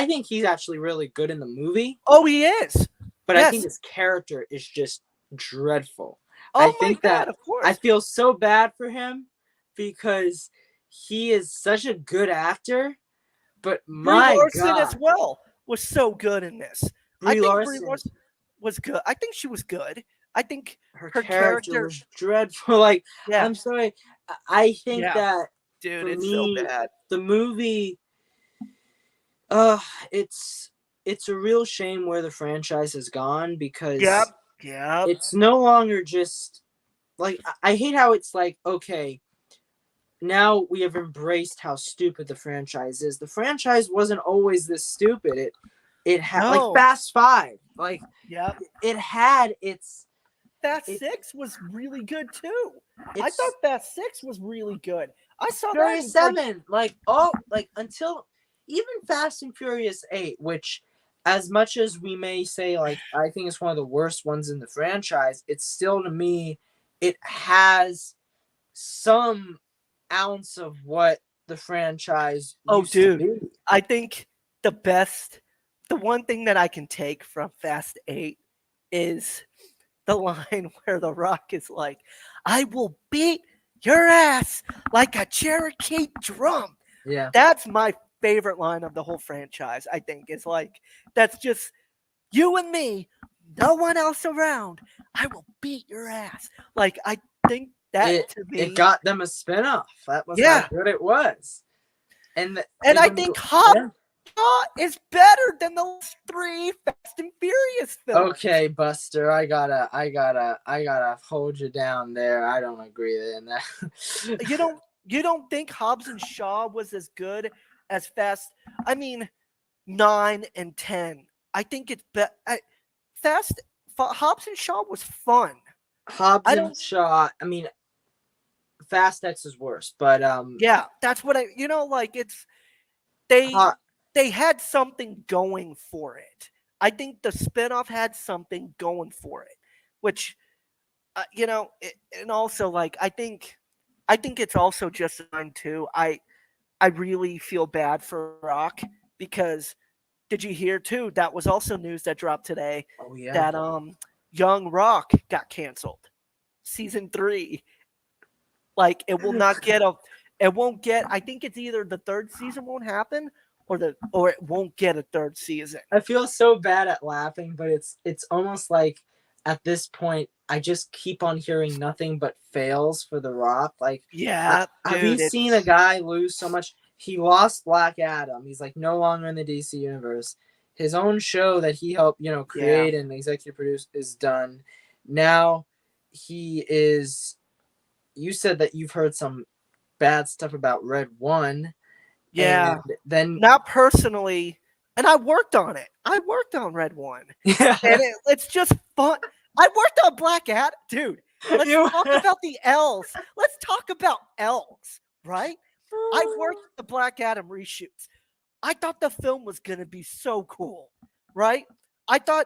S2: think he's actually really good in the movie,
S1: Oh, he is.
S2: but I
S1: Yes.
S2: think his character is just dreadful.
S1: Oh
S2: I
S1: my
S2: think
S1: God,
S2: that
S1: of course.
S2: I feel so bad for him because he is such a good actor, but
S1: Brie
S2: my
S1: Larson
S2: God,
S1: as well was so good in this. I
S2: Brie
S1: think
S2: Larson,
S1: Brie Larson was good. I think she was good. I think
S2: her
S1: her
S2: character
S1: character.
S2: was dreadful. Like,
S1: Yeah,
S2: I'm sorry, I think
S1: yeah,
S2: that
S1: dude,
S2: for
S1: it's so
S2: me,
S1: bad.
S2: the movie, uh, it's a real shame where the franchise has gone because
S1: Yep, yep.
S2: it's no longer just like I hate how it's like, okay, now we have embraced how stupid the franchise is. The franchise wasn't always this stupid. It had like
S1: No.
S2: Fast Five, like
S1: Yep.
S2: it had its
S1: Fast
S2: it,
S1: 6 was really good too. I
S2: it's
S1: thought Fast 6 was really good. I saw that.
S2: Furious
S1: and, like,
S2: 7, like all like until even Fast and Furious 8, which as much as we may say like I think it's one of the worst ones in the franchise, it's still to me it has some ounce of what the franchise
S1: Oh,
S2: used to
S1: dude.
S2: be.
S1: I think the one thing that I can take from Fast 8 is the line where The Rock is like, I will beat your ass like a Cherokee drum.
S2: Yeah.
S1: That's my favorite line of the whole franchise, I think. It's like, that's just you and me, no one else around. I will beat your ass. Like, I think that to me.
S2: It got them a spinoff. That was
S1: Yeah.
S2: how good it was. And
S1: I
S2: when
S1: think
S2: you-
S1: Hobbs
S2: yeah.
S1: Shaw is better than the last 3 Fast and Furious films.
S2: Okay, Buster, I gotta hold you down there. I don't agree in that.
S1: You don't think Hobbs and Shaw was as good as Fast? I mean, 9 and 10. I think it's Hobbs and Shaw was fun.
S2: Hobbs
S1: I
S2: and
S1: don't.
S2: Shaw. I mean, Fast X is worse, but
S1: Yeah, that's what like it's they
S2: Ho-
S1: they had something going for it. I think the spinoff had something going for it, which and also like I think it's also just a sign too. I really feel bad for Rock because did you hear too? That was also news that dropped today
S2: oh yeah,
S1: that Young Rock got canceled. Season 3. Like it will not get it won't get I think it's either the third season won't happen or it won't get a third season.
S2: I feel so bad at laughing, but it's almost like at this point I just keep on hearing nothing but fails for The Rock. Like,
S1: Yeah,
S2: have you
S1: dude,
S2: seen a guy lose so much? He lost Black Adam. He's like no longer in the DC universe. His own show that he helped, create and executive produce is done. Now he is. You said that you've heard some bad stuff about Red One.
S1: Yeah.
S2: And then
S1: Not personally, and I worked on it. I worked on Red One.
S2: yeah.
S1: And it's just fun. I worked on Black Adam, dude. Let's talk about the L's. Let's talk about L's, right? I worked the Black Adam reshoots. I thought the film was going to be so cool, right? I thought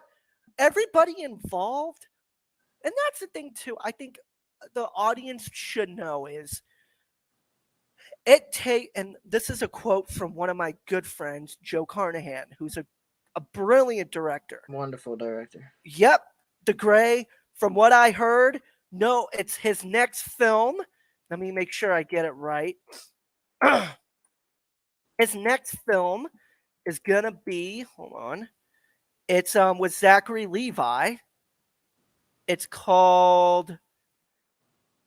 S1: everybody involved, and that's the thing too. I think the audience should know is and this is a quote from one of my good friends, Joe Carnahan, who's a brilliant director.
S2: Wonderful director.
S1: Yep, The Gray. From what I heard, no, it's his next film. Let me make sure I get it right. His next film is gonna be, hold on. It's with Zachary Levi. It's called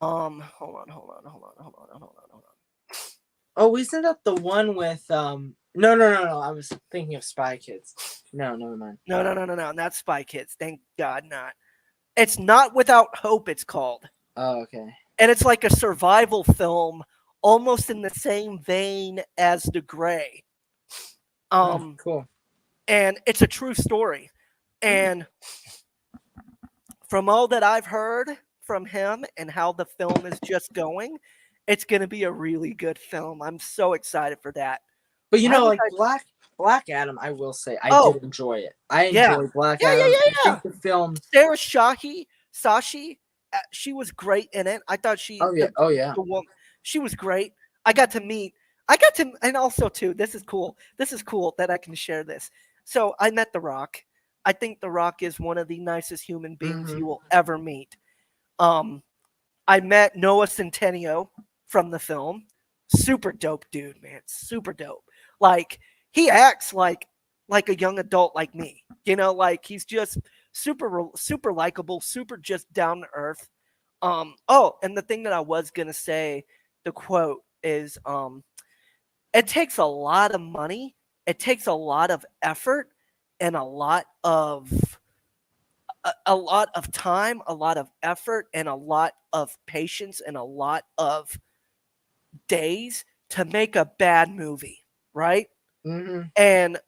S1: hold on.
S2: Oh, isn't that the one with no. I was thinking of Spy Kids. No, never mind.
S1: No, not Spy Kids. Thank God not. It's Not Without Hope, it's called.
S2: Oh, okay.
S1: And it's like a survival film, almost in the same vein as The Gray.
S2: Cool.
S1: And it's a true story. And from all that I've heard from him and how the film is just going, it's going to be a really good film. I'm so excited for that.
S2: But you
S1: Why
S2: know,
S1: was
S2: like
S1: I?
S2: Black Adam, I will say I
S1: Oh,
S2: did enjoy it. I
S1: yeah.
S2: enjoyed Black
S1: Yeah, yeah,
S2: Adam.
S1: yeah,
S2: I
S1: yeah.
S2: think the film.
S1: Sarah Sashi, she was great in it. I thought
S2: Oh yeah, oh yeah.
S1: the woman, she was great. And also too, this is cool. This is cool that I can share this. So I met The Rock. I think The Rock is one of the nicest human beings
S2: Hmm.
S1: you will ever meet. Um, I met Noah Centineo from the film. Super dope dude, man. Super dope. Like he acts like a young adult like me. Like he's just super likable, super just down to earth. Oh, and the thing that I was going to say, the quote is it takes a lot of money, it takes a lot of effort and a lot of time, a lot of effort, and a lot of patience, and a lot of days to make a bad movie, right?
S2: Hmm.
S1: And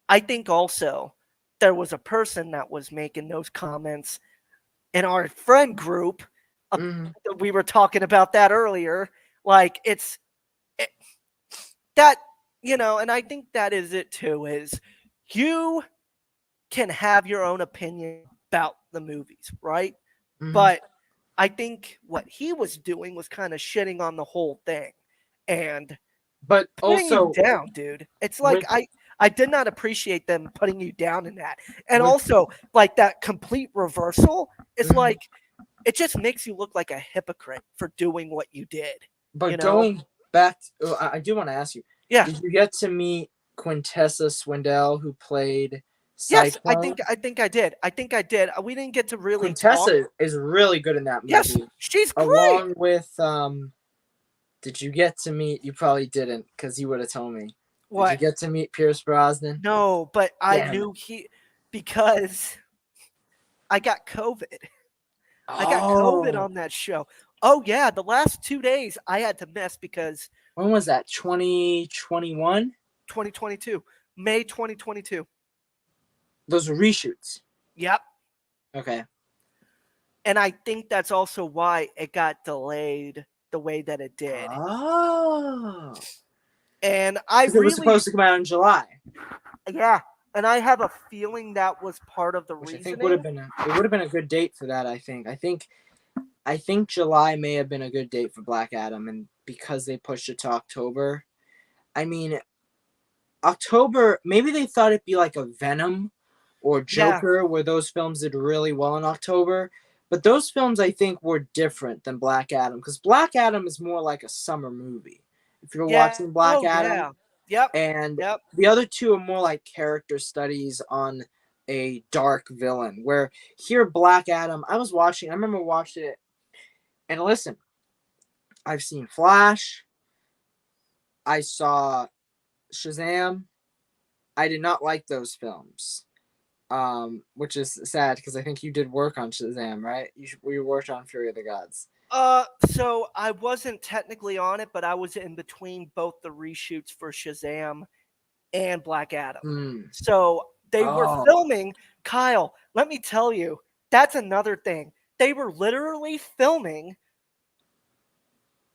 S1: I think also there was a person that was making those comments in our friend group. uh,
S2: Hmm.
S1: we were talking about that earlier. Like it, that, and I think that is it too. Is you can have your own opinion about the movies, right?
S2: Hmm.
S1: But I think what he was doing was kind of shitting on the whole thing and
S2: But
S1: putting you
S2: also
S1: down, dude. It's like
S2: with
S1: I did not appreciate them putting you down in that. And
S2: with
S1: also like that complete reversal is
S2: mhm.
S1: like it just makes you look like a hypocrite for doing what you did, you
S2: But
S1: know?
S2: going back, I do want to ask you:
S1: Yeah.
S2: did you get to meet Quintessa Swindell, who played
S1: Yes, I
S2: Cyclone?
S1: think I think I did. I think I did. We didn't get to really talk.
S2: Quintessa is really good in that
S1: Yes,
S2: movie,
S1: she's great.
S2: along with Did you get to meet? You probably didn't, because you would have told me. Did you
S1: What?
S2: get to meet Pierce Brosnan?
S1: No, but I
S2: Damn it!
S1: knew because I got COVID. I got COVID
S2: Oh,
S1: on that show. Oh yeah, the last 2 days I had to miss because
S2: when was that? 2021.
S1: 2022, May 2022.
S2: Those were reshoots.
S1: Yep.
S2: Okay.
S1: And I think that's also why it got delayed the way that it did.
S2: Oh,
S1: And I
S2: because it was
S1: really,
S2: supposed to come out in July,
S1: yeah, and I have a feeling that was part of the
S2: which I think would have
S1: reasoning.
S2: been it would have been a good date for that. I think July may have been a good date for Black Adam, and because they pushed it to October, I mean October. Maybe they thought it'd be like a Venom or
S1: Yeah,
S2: Joker, where those films did really well in October. But those films, I think, were different than Black Adam, because Black Adam is more like a summer movie. If you're
S1: yeah.
S2: watching Black
S1: Oh
S2: Adam,
S1: yeah. Yep.
S2: and
S1: Yep.
S2: the other two are more like character studies on a dark villain. Where here, Black Adam, I remember watching it, and listen, I've seen Flash, I saw Shazam. I did not like those films, which is sad because I think you did work on Shazam, right? You worked on Fury of the Gods.
S1: So I wasn't technically on it, but I was in between both the reshoots for Shazam and Black Adam.
S2: Hmm.
S1: So they were
S2: Oh,
S1: filming. Kyle, let me tell you, that's another thing. They were literally filming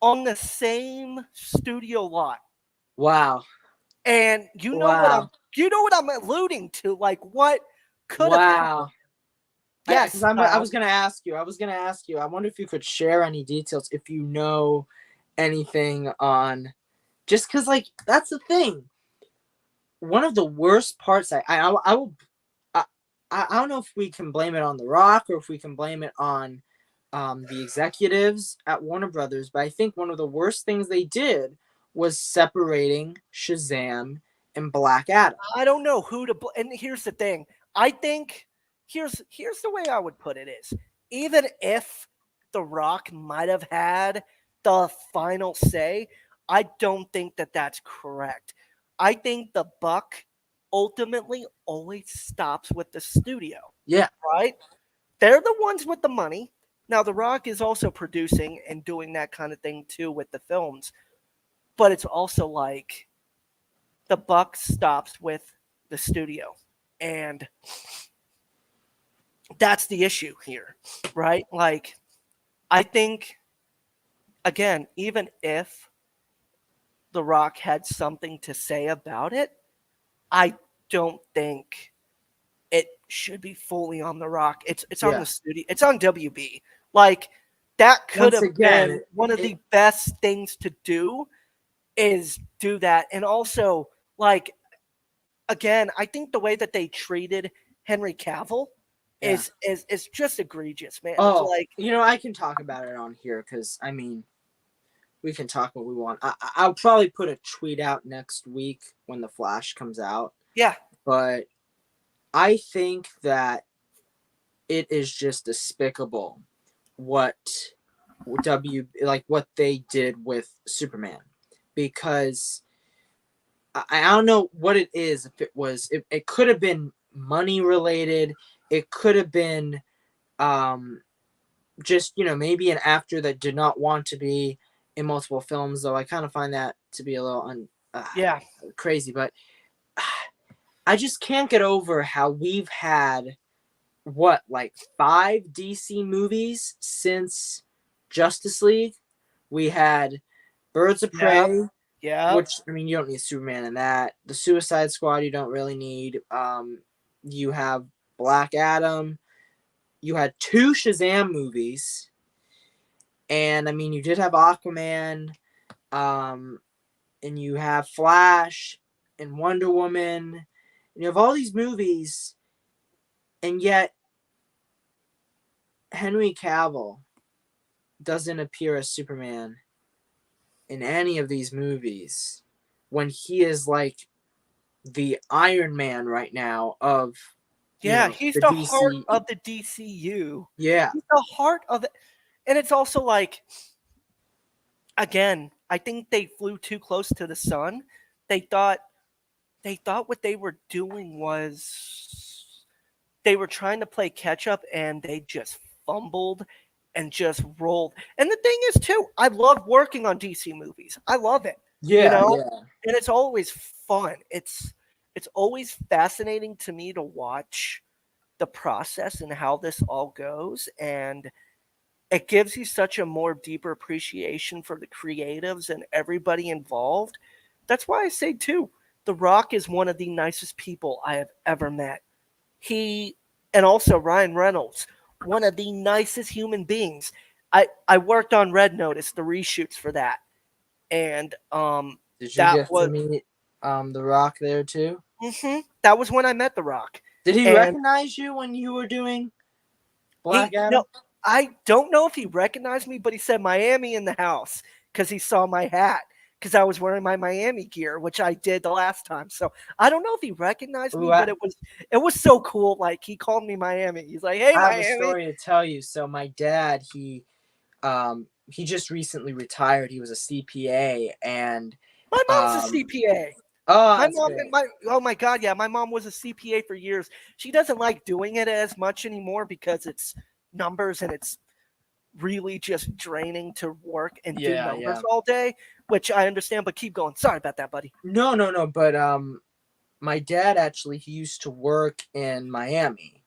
S1: on the same studio lot.
S2: wow,
S1: And
S2: wow,
S1: you know what I'm alluding to, like what could have happened.
S2: wow. Because
S1: Yes,
S2: I
S1: Kyle.
S2: was gonna ask you. I was gonna ask you. I wonder if you could share any details, if you know anything on. Just because, like, that's the thing. One of the worst parts. I will. I don't know if we can blame it on The Rock or if we can blame it on the executives at Warner Brothers, but I think one of the worst things they did was separating Shazam and Black Adam.
S1: I don't know who to and here's the thing. I think here's the way I would put it is even if The Rock might have had the final say, I don't think that that's correct. I think the buck ultimately always stops with the studio,
S2: Yeah,
S1: right? They're the ones with the money. Now The Rock is also producing and doing that kind of thing too with the films, but it's also like the buck stops with the studio. And that's the issue here, right? Like I think, again, even if The Rock had something to say about it, I don't think it should be fully on The Rock. It's on
S2: Yeah.
S1: the studio. It's on WB. Like that could
S2: Once
S1: have
S2: again,
S1: been one of
S2: it
S1: the best things to do is do that. And also, like, again, I think the way that they treated Henry Cavill
S2: yeah.
S1: is just egregious, man. It's
S2: Oh,
S1: like,
S2: I can talk about it on here because I mean, we can talk what we want. I'll probably put a tweet out next week when the Flash comes out,
S1: yeah,
S2: but I think that it is just despicable what what they did with Superman, because I don't know what it is. If it could have been money related, it could have been just maybe an actor that did not want to be in multiple films. Though I kind of find that to be a little
S1: yeah,
S2: crazy, but I just can't get over how we've had like 5 DC movies since Justice League. We had Birds of
S1: yeah,
S2: Prey,
S1: yeah,
S2: which I mean you don't need Superman in that. The Suicide Squad you don't really need. You have Black Adam. You had 2 Shazam movies, and I mean you did have Aquaman, and you have Flash and Wonder Woman, and you have all these movies, and yet Henry Cavill doesn't appear as Superman in any of these movies when he is like the Iron Man right now of
S1: yeah. He's
S2: the
S1: the heart
S2: DC.
S1: of the DCU.
S2: Yeah.
S1: He's the heart of it, and it's also like, again, I think they flew too close to the sun. They thought what they were doing was they were trying to play catch up, and they just fumbled and just rolled. And the thing is, too, I love working on DC movies. I love it, you
S2: Yeah,
S1: know,
S2: yeah.
S1: and it's always fun. It's always fascinating to me to watch the process and how this all goes, and it gives you such a more deeper appreciation for the creatives and everybody involved. That's why I say, too, The Rock is one of the nicest people I have ever met. He, and also Ryan Reynolds, one of the nicest human beings. I worked on Red Notice, the reshoots for that, and
S2: Did you
S1: that
S2: get to
S1: was
S2: meet The Rock there too?
S1: that was when I met The Rock.
S2: Did he
S1: And
S2: recognize you when you were doing
S1: he
S2: Black Adam?
S1: no, I don't know if he recognized me, but he said Miami in the house because he saw my hat because I was wearing my Miami gear, which I did the last time. So I don't know if he recognized me,
S2: Ooh,
S1: but it was so cool. Like he called me Miami. He's like, "Hey,
S2: I have a
S1: Miami."
S2: story to tell you. So my dad, he just recently retired. He was a CPA, and
S1: My mom's a
S2: um
S1: CPA.
S2: oh,
S1: My
S2: that's
S1: mom
S2: great.
S1: my oh my god, yeah, my mom was a CPA for years. She doesn't like doing it as much anymore because it's numbers and it's really just draining to work and do
S2: Yeah,
S1: numbers
S2: yeah.
S1: all day, which I understand, but keep going. Sorry about that, buddy.
S2: No, no, no. But my dad actually he used to work in Miami,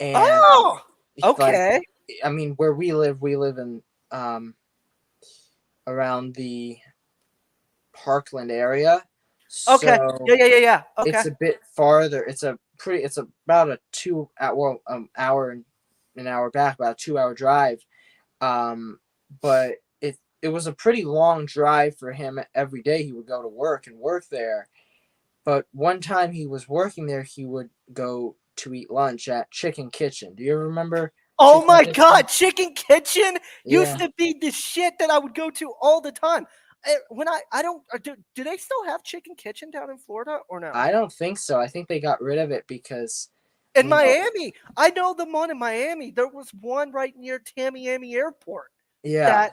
S2: and
S1: Oh,
S2: like
S1: okay.
S2: I mean where we live in um around the Parkland area,
S1: Okay.
S2: so
S1: Yeah, yeah, yeah, yeah. Okay.
S2: it's a bit farther. It's about a 2 hour and an hour back, about a 2 hour drive. But it was a pretty long drive for him every day. He would go to work and work there. But one time he was working there, he would go to eat lunch at Chicken Kitchen. Do you ever remember
S1: Oh
S2: Chicken
S1: my
S2: Kitchen?
S1: god, Chicken Kitchen used
S2: Yeah.
S1: to be the shit that I would go to all the time. When I don't do they still have Chicken Kitchen down in Florida or no?
S2: I don't think so. I think they got rid of it because,
S1: In
S2: you know,
S1: Miami, I know the one in Miami. There was one right near Tamiami Airport
S2: yeah.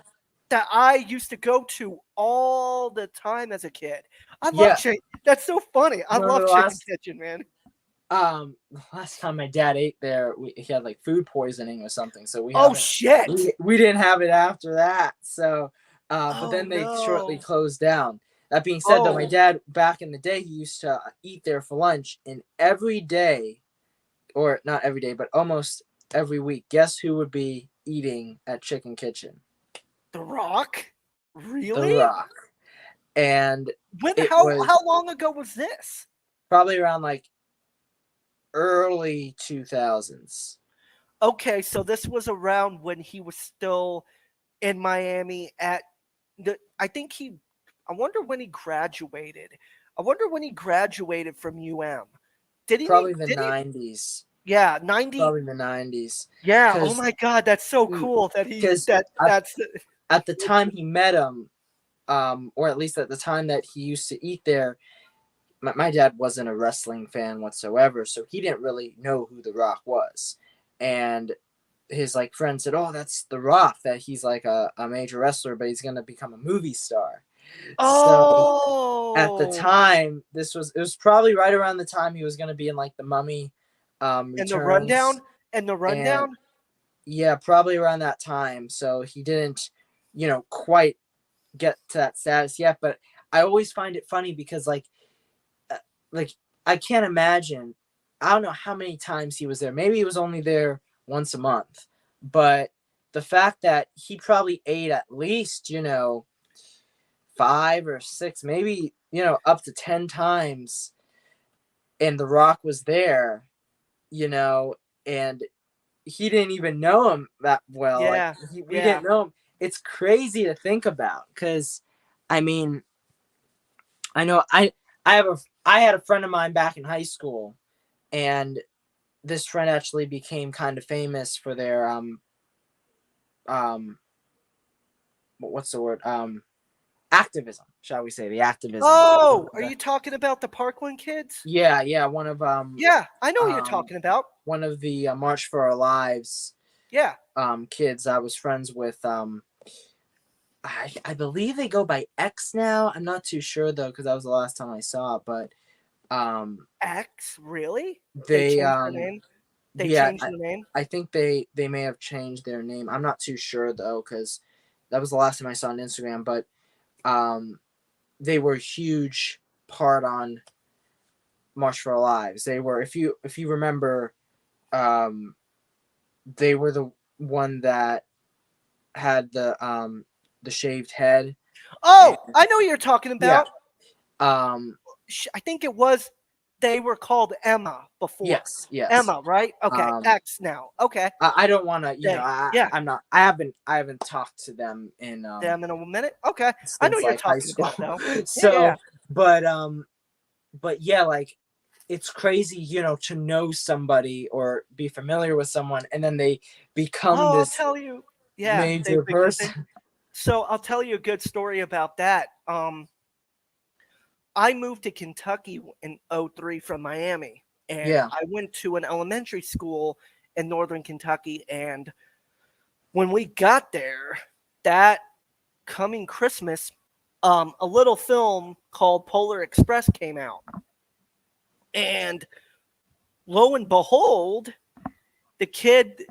S1: that I used to go to all the time as a kid. I love
S2: Yeah.
S1: chicken. That's so funny. I
S2: No,
S1: love
S2: the
S1: Chicken
S2: last
S1: Kitchen, man.
S2: the last time my dad ate there, he had like food poisoning or something. So
S1: Oh shit.
S2: we didn't have it after that. So, but
S1: Oh
S2: then they shortly
S1: no.
S2: closed down. That being said, though, my
S1: Oh,
S2: dad back in the day, he used to eat there for lunch, and every day, or not every day, but almost every week, guess who would be eating at Chicken Kitchen.
S1: The Rock?
S2: The
S1: Really?
S2: Rock. And
S1: When?
S2: it
S1: How
S2: was
S1: long ago was this?
S2: probably around like early 2000s.
S1: Okay, so this was around when he was still in Miami at the. I think he. I wonder when he graduated. I wonder when he graduated from UM. Did he?
S2: Probably the
S1: Did he?
S2: 90s.
S1: Yeah, 90.
S2: Probably the 90s.
S1: Yeah. Oh
S2: Because
S1: my God, that's so cool that he.
S2: at,
S1: That's.
S2: at the time he met him, or at least at the time that he used to eat there, my dad wasn't a wrestling fan whatsoever, so he didn't really know who The Rock was. And his like friend said, "Oh, that's The Rock. That he's like a major wrestler, but he's gonna become a movie star." So at the
S1: Oh.
S2: time, it was probably right around the time he was gonna be in like The Mummy,
S1: And the
S2: Returns,
S1: rundown. And the
S2: and
S1: rundown.
S2: yeah, probably around that time. So he didn't, quite get to that status yet. But I always find it funny because uh, like I can't imagine. I don't know how many times he was there. Maybe he was only there once a month, but the fact that he probably ate at least 5 or 6, maybe up to 10 times, and The Rock was there, and he didn't even know him that well. Like
S1: Yeah.
S2: we
S1: Yeah.
S2: didn't know him. It's crazy to think about because, I mean, I know I had a friend of mine back in high school, and this friend actually became kind of famous for their um what's the word activism, shall we say, the activism.
S1: Oh, are you talking about the Parkland kids?
S2: Yeah, one of
S1: Yeah, I know who you're talking about.
S2: one of the March for Our Lives
S1: Yeah.
S2: kids I was friends with. I believe they go by X now. I'm not too sure though because that was the last time I saw it. But
S1: X, really? They
S2: they
S1: changed their name? They
S2: yeah,
S1: changed the name?
S2: I think they may have changed their name. I'm not too sure though because that was the last time I saw on Instagram. But they were a huge part on March for Our Lives. They were, if you remember, they were the one that had the shaved head.
S1: Oh,
S2: And,
S1: I know who you're talking
S2: yeah.
S1: about. I think it was, they were called Emma before.
S2: Yes.
S1: Emma, right? Okay, X now. Okay.
S2: I don't want to,
S1: Yeah.
S2: I'm not. I haven't talked to them in
S1: Them in a minute. Okay. I know
S2: since
S1: what you're
S2: like high
S1: talking
S2: school.
S1: about though.
S2: So,
S1: Yeah.
S2: but yeah, like it's crazy, to know somebody or be familiar with someone, and then they become
S1: Oh, I'll
S2: this
S1: tell you. Yeah,
S2: major person.
S1: so I'll tell you a good story about that. I moved to Kentucky in '03 from Miami, and
S2: Yeah.
S1: I went to an elementary school in northern Kentucky. And when we got there, that coming Christmas, a little film called Polar Express came out. And lo and behold, the kid,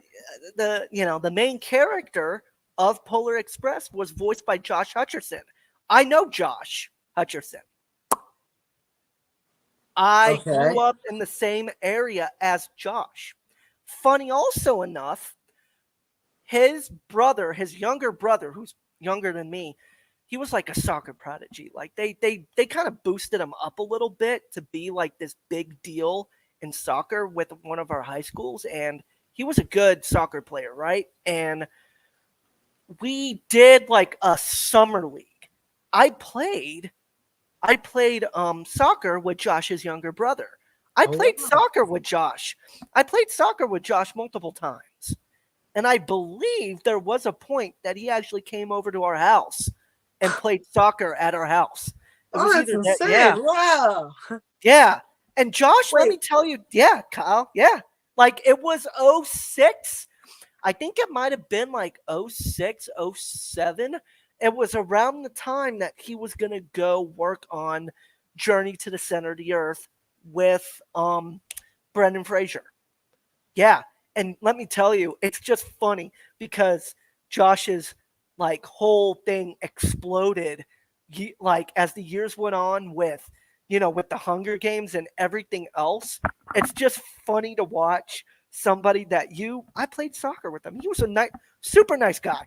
S1: the main character of Polar Express was voiced by Josh Hutcherson. I know Josh Hutcherson. I
S2: Okay.
S1: grew up in the same area as Josh. Funny also enough, his brother, his younger brother, who's younger than me, he was like a soccer prodigy. Like they kind of boosted him up a little bit to be like this big deal in soccer with one of our high schools, and he was a good soccer player, right? And we did like a summer league. I played soccer with Josh's younger brother. I
S2: Oh,
S1: played
S2: wow.
S1: soccer with Josh. I played soccer with Josh multiple times. And I believe there was a point that he actually came over to our house and played soccer at our house. It
S2: Oh,
S1: was
S2: that's
S1: either that,
S2: insane!
S1: yeah,
S2: Wow.
S1: yeah. And Josh, let
S2: Wait.
S1: me tell you, yeah, Kyle, yeah. Like it was '06. I think it might have been like '06, '07. It was around the time that he was going to go work on Journey to the Center of the Earth with Brendan Fraser. Yeah. And let me tell you, it's just funny because Josh's like whole thing exploded like as the years went on with with the Hunger Games and everything else. It's just funny to watch somebody that I played soccer with him. He was a super nice guy.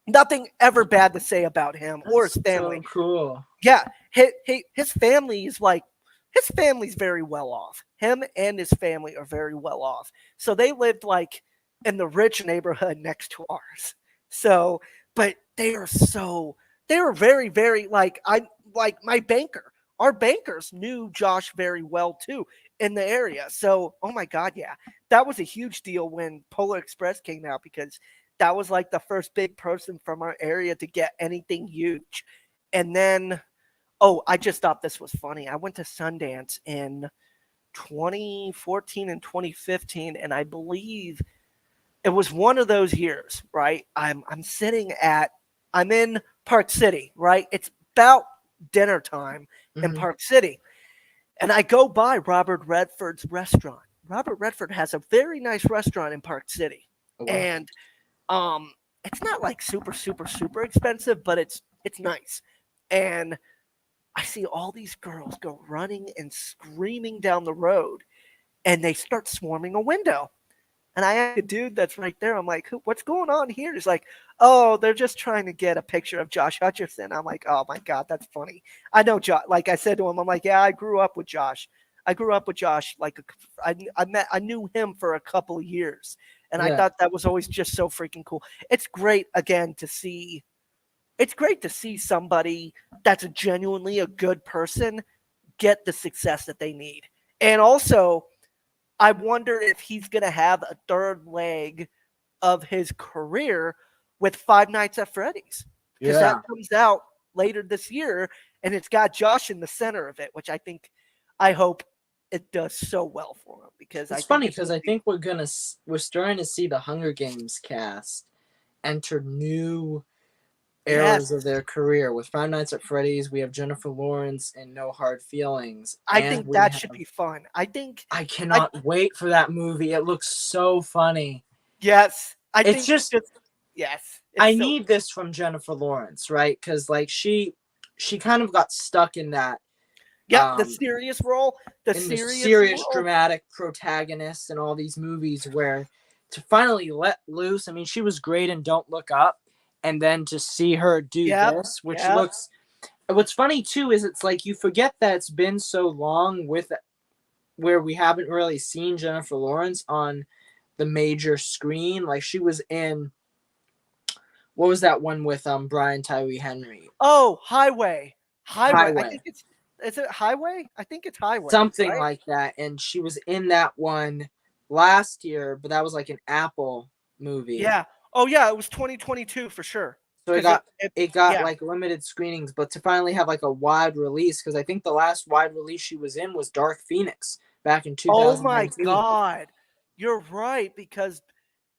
S1: Nothing ever bad to say about him or his
S2: That's
S1: family.
S2: so cool.
S1: Yeah, his family is like his family's very well off. Him and his family are very well off. So they lived like in the rich neighborhood next to ours. So, but they were very very like my banker. Our bankers knew Josh very well too in the area. So, oh my god, yeah. That was a huge deal when Polar Express came out because that was like the first big person from our area to get anything huge. And then oh, I just thought this was funny. I went to Sundance in 2014 and 2015, and I believe it was one of those years, right? I'm in Park City, right? It's about dinner time in
S2: Mhm.
S1: Park City, and I go by Robert Redford's restaurant. Robert Redford has a very nice restaurant in Park City,
S2: Oh, wow.
S1: and it's not like super expensive, but it's nice, and I see all these girls go running and screaming down the road, and they start swarming a window. And I ask a dude that's right there, I'm like, what's going on here? He's like, oh, they're just trying to get a picture of Josh Hutcherson. I'm like, oh my God, that's funny. I know Josh. Like I said to him, I'm like, yeah, I grew up with Josh. I grew up with Josh. I knew him for a couple of years. And I
S2: Yeah.
S1: thought that was always just so freaking cool. It's great, again, to see it's great to see somebody that's genuinely a good person get the success that they need. And also, I wonder if he's going to have a third leg of his career with Five Nights at Freddy's because that
S2: Yeah.
S1: comes out later this year and it's got Josh in the center of it, which I hope it does so well for him because I
S2: It's
S1: think
S2: funny
S1: it's
S2: because
S1: going
S2: I
S1: to be.
S2: think we're starting to see the Hunger Games cast enter new eras of
S1: Yes,
S2: their career. With Five Nights at Freddy's, we have Jennifer Lawrence in No Hard Feelings,
S1: I
S2: and
S1: think
S2: we
S1: that should
S2: have.
S1: be fun.
S2: I
S1: I,
S2: cannot wait for that movie. It looks so funny.
S1: yes, I
S2: It's
S1: think
S2: just
S1: yes, it's
S2: I
S1: so
S2: need this from Jennifer Lawrence, right? Because like she kind of got stuck in that
S1: Yep,
S2: um
S1: the
S2: in the
S1: serious
S2: serious
S1: role.
S2: dramatic protagonist and all these movies where to finally let loose. I mean, she was great in Don't Look Up, and then to see her do
S1: Yep,
S2: this, which
S1: yep.
S2: looks. What's funny too is it's like you forget that it's been so long with where we haven't really seen Jennifer Lawrence on the major screen. Like she was in what was that one with Brian Tyree Henry?
S1: Oh, Highway. Highway. I
S2: Highway.
S1: think it's is it Highway? I think it's Highway,
S2: Something
S1: right?
S2: like that. And she was in that one last year, but that was like an Apple movie.
S1: Yeah. Oh yeah, it was 2022 for sure.
S2: So
S1: Cuz
S2: it got
S1: yeah.
S2: like limited screenings, but to finally have like a wide release, because I think the last wide release she was in was Dark Phoenix back in
S1: Oh my
S2: 2019.
S1: god. You're right because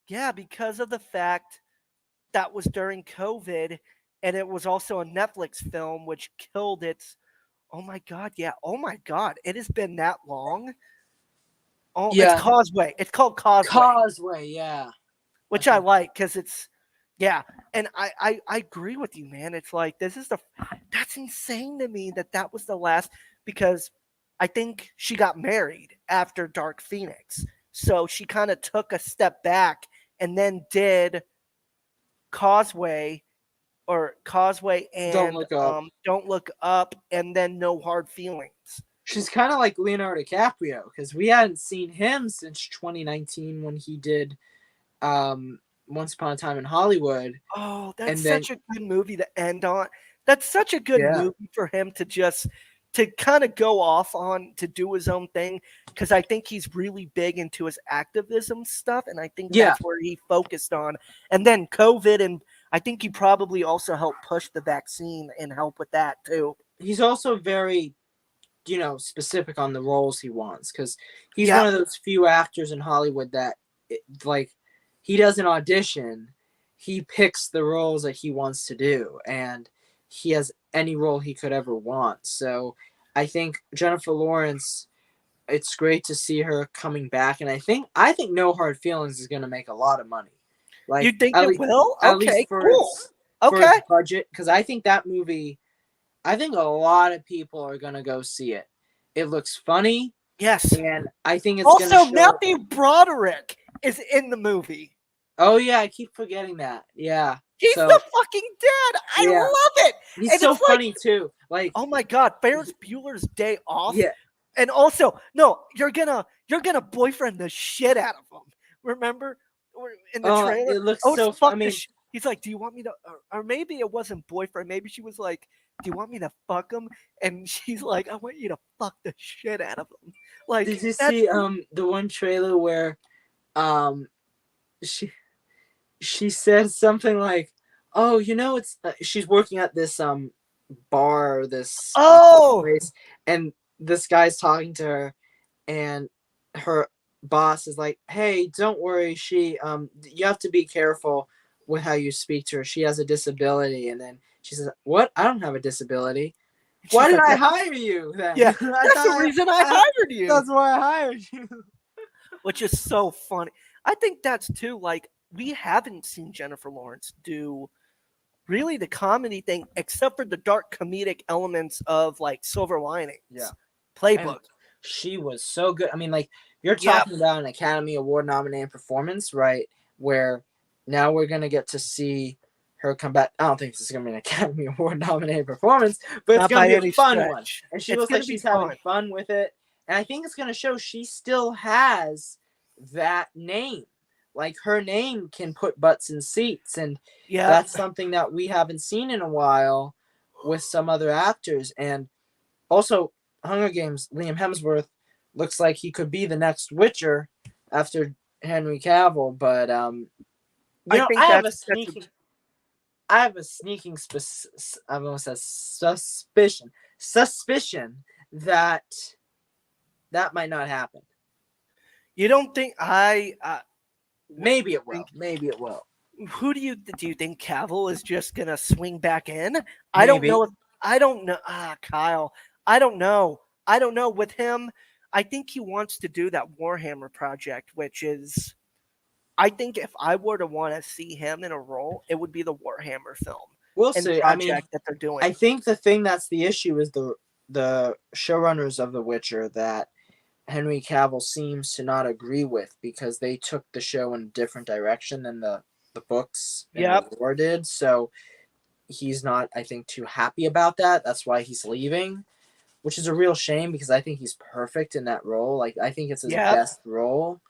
S1: yeah, because of the fact that was during COVID and it was also a Netflix film which killed its. Oh my god, yeah. Oh my god. It has been that long. Oh, it's
S2: Yeah.
S1: Causeway. It's called Causeway,
S2: Causeway, yeah. I
S1: which I
S2: think
S1: like because it's yeah. And I agree with you, man. It's like this is the that's insane to me that that was the last because I think she got married after Dark Phoenix, so she kind of took a step back and then did Causeway or Causeway
S2: Don't
S1: and
S2: Look Up.
S1: Don't Look Up, and then No Hard Feelings.
S2: She's kind of like Leonardo DiCaprio because we hadn't seen him since 2019 when he did Once Upon a Time in Hollywood.
S1: Oh, that's
S2: And then,
S1: such a good movie to end on. That's such a good
S2: yeah,
S1: movie for him to just to kind of go off on to do his own thing because I think he's really big into his activism stuff and I think
S2: yeah,
S1: that's where he focused on. And then COVID and I think he probably also helped push the vaccine and help with that too.
S2: he's also very, specific on the roles he wants because he's
S1: Yeah,
S2: one of those few actors in Hollywood that, like, he doesn't audition. He picks the roles that he wants to do, and he has any role he could ever want. So I think Jennifer Lawrence, it's great to see her coming back, and I think No Hard Feelings is going to make a lot of money.
S1: you
S2: Like
S1: think it will?
S2: at least
S1: Okay, cool.
S2: for its
S1: Okay.
S2: budget, because I think that movie. I think a lot of people are gonna go see it. It looks funny,
S1: Yes.
S2: and I think it's gonna
S1: Also,
S2: show.
S1: Matthew Broderick is in the movie.
S2: Oh yeah, I keep forgetting that. Yeah.
S1: He's
S2: So
S1: the fucking dad. I
S2: yeah,
S1: love it.
S2: he's
S1: And
S2: so
S1: it's like,
S2: funny too. Like
S1: oh my god, Ferris Bueller's Day Off.
S2: yeah.
S1: And also, no, you're gonna boyfriend the shit out of him. Remember, in the
S2: Oh,
S1: trailer?
S2: it looks
S1: Oh, it's
S2: so. I
S1: fuck the.
S2: mean,
S1: He's like, do you want me to? Or maybe it wasn't boyfriend. Maybe she was like, do you want me to fuck him? And she's like, I want you to fuck the shit out of him. Like
S2: did you
S1: that's
S2: see the one trailer where um she she said something like, "Oh, you know, it's she's working at this bar, this
S1: oh
S2: place, and this guy's talking to her, and her boss is like, "Hey, don't worry, she you have to be careful with how you speak to her. She has a disability." And then she says, "What? I don't have a disability. Why
S1: she's
S2: did
S1: like,
S2: I
S1: yeah,
S2: hire you then?
S1: yeah,
S2: I
S1: that's the
S2: thought
S1: reason I
S2: I,
S1: hired you.
S2: that's why I hired you."
S1: Which is so funny. I think that's too like we haven't seen Jennifer Lawrence do really the comedy thing except for the dark comedic elements of like Silver
S2: Yeah.
S1: Linings
S2: And
S1: Playbook.
S2: she was so good. I mean, like you're
S1: Yeah,
S2: talking about an Academy Award nominated performance, right? Where now we're gonna get to see her come back. I don't think this is gonna be an Academy Award nominated performance, but it's
S1: not
S2: gonna
S1: by
S2: be a
S1: any
S2: fun one.
S1: stretch.
S2: And she
S1: It's
S2: looks like
S1: gonna be
S2: she's having
S1: fun.
S2: fun with it. And I think it's gonna show she still has that name. Like her name can put butts in seats, and
S1: Yeah,
S2: that's something that we haven't seen in a while with some other actors. And also, Hunger Games, Liam Hemsworth looks like he could be the next Witcher after Henry Cavill. But
S1: I think
S2: I have a sneaking, I almost said suspicion that that might not happen.
S1: you don't think I.
S2: Maybe it will.
S1: think-
S2: Maybe it will.
S1: Who do you think Cavill is just gonna swing back in? I don't
S2: Maybe.
S1: know. I don't know. Kyle. I don't know. I don't know with him. I think he wants to do that Warhammer project, which is. I think if I were to want to see him in a role, it would be the Warhammer film
S2: We'll
S1: and
S2: see. I mean,
S1: project that they're doing.
S2: I think the thing that's the issue is the showrunners of The Witcher that Henry Cavill seems to not agree with because they took the show in a different direction than the books and
S1: Yep.
S2: the lore did. So he's not, I think, too happy about that. That's why he's leaving, which is a real shame because I think he's perfect in that role. Like I think it's his
S1: Yep.
S2: best role.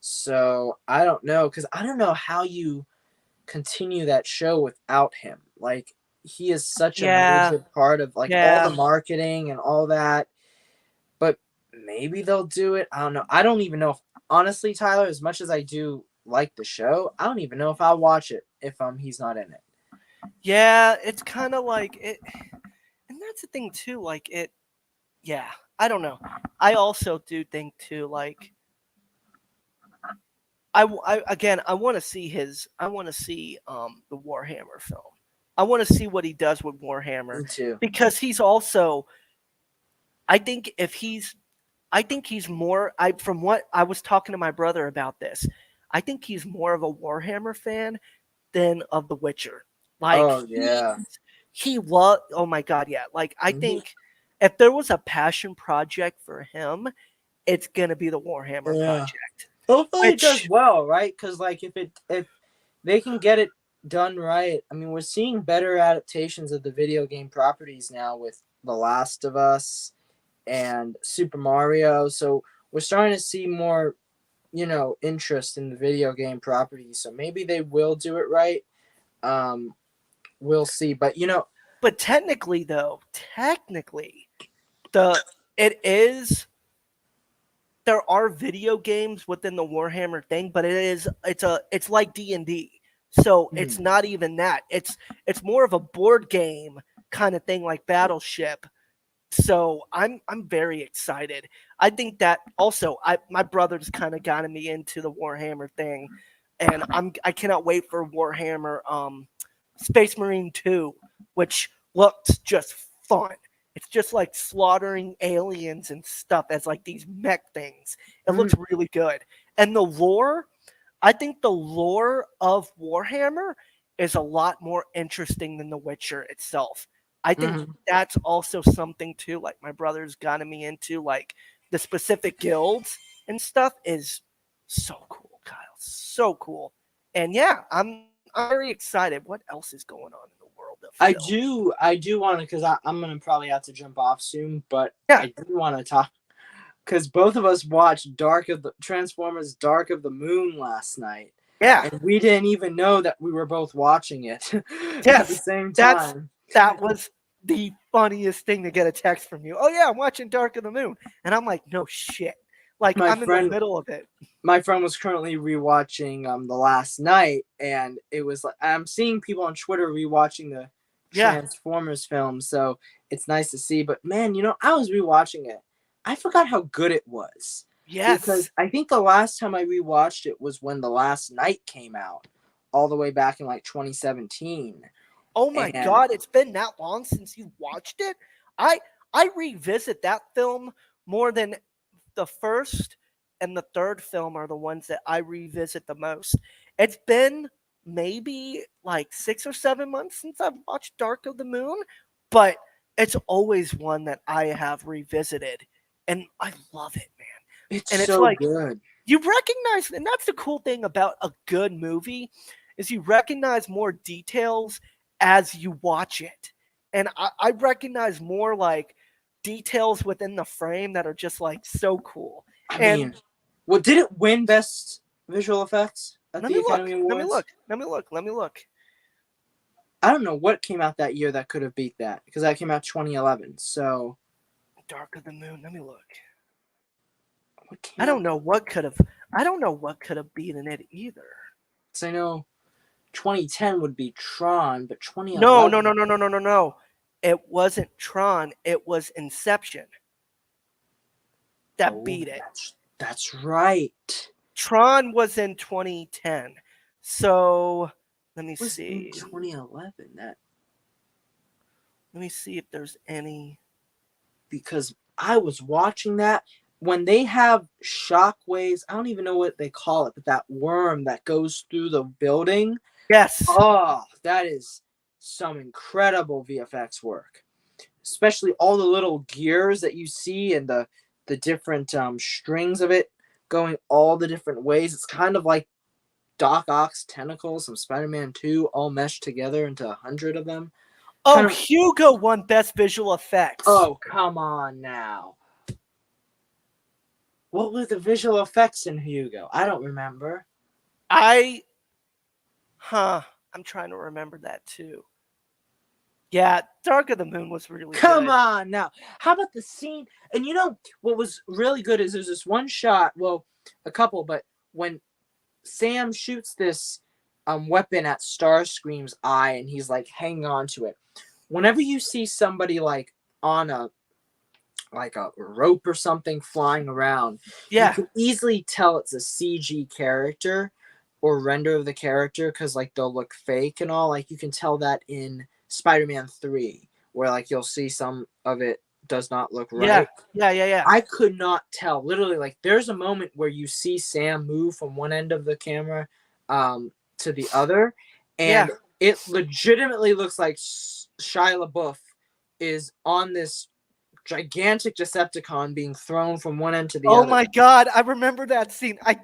S2: So I don't know because I don't know how you continue that show without him. Like he is such a major part of like all the marketing and all that. But maybe they'll do it. I don't know. I don't even know if honestly, Tyler, as much as I do like the show, I don't even know if I'll watch it if he's not in it.
S1: Yeah, it's kind of like it, and that's the thing too. Like it, yeah. I don't know. I also do think too. Like I want to see I want to see the Warhammer film. I want to see what he does with Warhammer
S2: Me too.
S1: because he's also. I think if he's I think he's more. From what I was talking to my brother about this, I think he's more of a Warhammer fan than of The Witcher. Like,
S2: oh yeah,
S1: he was. Oh my god, yeah. Like, I think if there was a passion project for him, it's gonna be the Warhammer project.
S2: Hopefully it does well, right? Because like if they can get it done right, I mean we're seeing better adaptations of the video game properties now with The Last of Us and Super Mario. So we're starting to see more, interest in the video game properties. So maybe they will do it right. We'll see. But
S1: But technically, though, it is. There are video games within the Warhammer thing, but it's like D&D. So it's not even that. It's more of a board game kind of thing like Battleship. So I'm very excited. I think that also my brother's kind of gotten me into the Warhammer thing, and I cannot wait for Warhammer Space Marine 2, which looks just fun. It's just like slaughtering aliens and stuff as like these mech things. It looks really good. And the lore, I think the lore of Warhammer is a lot more interesting than The Witcher itself. I think that's also something too, like my brother's gotten me into, like the specific guilds and stuff is so cool, Kyle. So cool. And yeah, I'm very excited. What else is going on in the world of
S2: I
S1: film?
S2: do want to, because I'm gonna probably have to jump off soon, but
S1: Yeah,
S2: I do want to talk because both of us watched Dark of the Transformers Dark of the Moon last night,
S1: yeah,
S2: and we didn't even know that we were both watching it at the
S1: yes.
S2: same
S1: That's
S2: time.
S1: that was the funniest thing to get a text from you. Oh yeah, I'm watching Dark of the Moon, and I'm like, no shit. Like
S2: My
S1: I'm in the
S2: friend
S1: middle of it.
S2: my friend was currently rewatching The Last Night, and it was like I'm seeing people on Twitter rewatching the
S1: Yeah.
S2: Transformers film, so it's nice to see. But man, I was rewatching it. I forgot how good it was because
S1: Yes.
S2: I think the last time I rewatched it was when The Last Night came out, all the way back in like 2017.
S1: Oh my
S2: And
S1: god, it's been that long since you watched it? I I revisit that film more than the first and the third film are the ones that I revisit the most. It's been maybe like 6 or 7 months since I've watched Dark of the Moon, but it's always one that I have revisited and I love it, man.
S2: it's
S1: And it's
S2: so
S1: like
S2: good.
S1: you recognize, and that's the cool thing about a good movie, is you recognize more details as you watch it. And I recognize more like details within the frame that are just like so cool.
S2: I
S1: And
S2: mean, what did it win Best Visual Effects at
S1: let me
S2: the
S1: look,
S2: Academy
S1: let me
S2: Awards?
S1: look, let me look, let me look.
S2: I don't know what came out that year that could have beat that because that came out 2011. So
S1: Dark of the Moon, let me look.
S2: what came
S1: I
S2: out?
S1: don't know what could have I don't know what could have beaten it either.
S2: Because I know 2010 would be Tron, but
S1: No, no,
S2: 2011.
S1: no, no, no, no, no, no. It wasn't Tron, it was Inception that
S2: Oh,
S1: beat it.
S2: that's right.
S1: Tron was in 2010. So let me
S2: It was in
S1: see.
S2: 2011 that
S1: Let me see if there's any.
S2: because I was watching that when they have shockwaves. I don't even know what they call it, but that worm that goes through the building.
S1: Yes.
S2: Oh, that is some incredible VFX work. Especially all the little gears that you see and the different strings of it going all the different ways. It's kind of like Doc Ock's tentacles from Spider-Man 2 all meshed together into 100 of them.
S1: Oh,
S2: Kind of.
S1: Hugo won Best Visual Effects.
S2: Oh, come on now. What were the visual effects in Hugo? I don't remember.
S1: I. Huh. I'm trying to remember that too. Yeah, Dark of the Moon was really
S2: Come
S1: good.
S2: on now. How about the scene? And what was really good is there's this one shot, well, a couple, but when Sam shoots this weapon at Starscream's eye and he's like hanging on to it. Whenever you see somebody like on a rope or something flying around, you
S1: Yeah.
S2: can easily tell it's a CG character or render of the character because like they'll look fake and all. Like you can tell that in Spider-Man 3, where like you'll see some of it does not look
S1: Yeah.
S2: right.
S1: Yeah. Yeah. Yeah.
S2: I could not tell. Literally, like there's a moment where you see Sam move from one end of the camera to the other,
S1: Yeah.
S2: and it legitimately looks like Shia LaBeouf is on this gigantic Decepticon being thrown from one end to the
S1: Oh
S2: other.
S1: my god, I remember that scene. I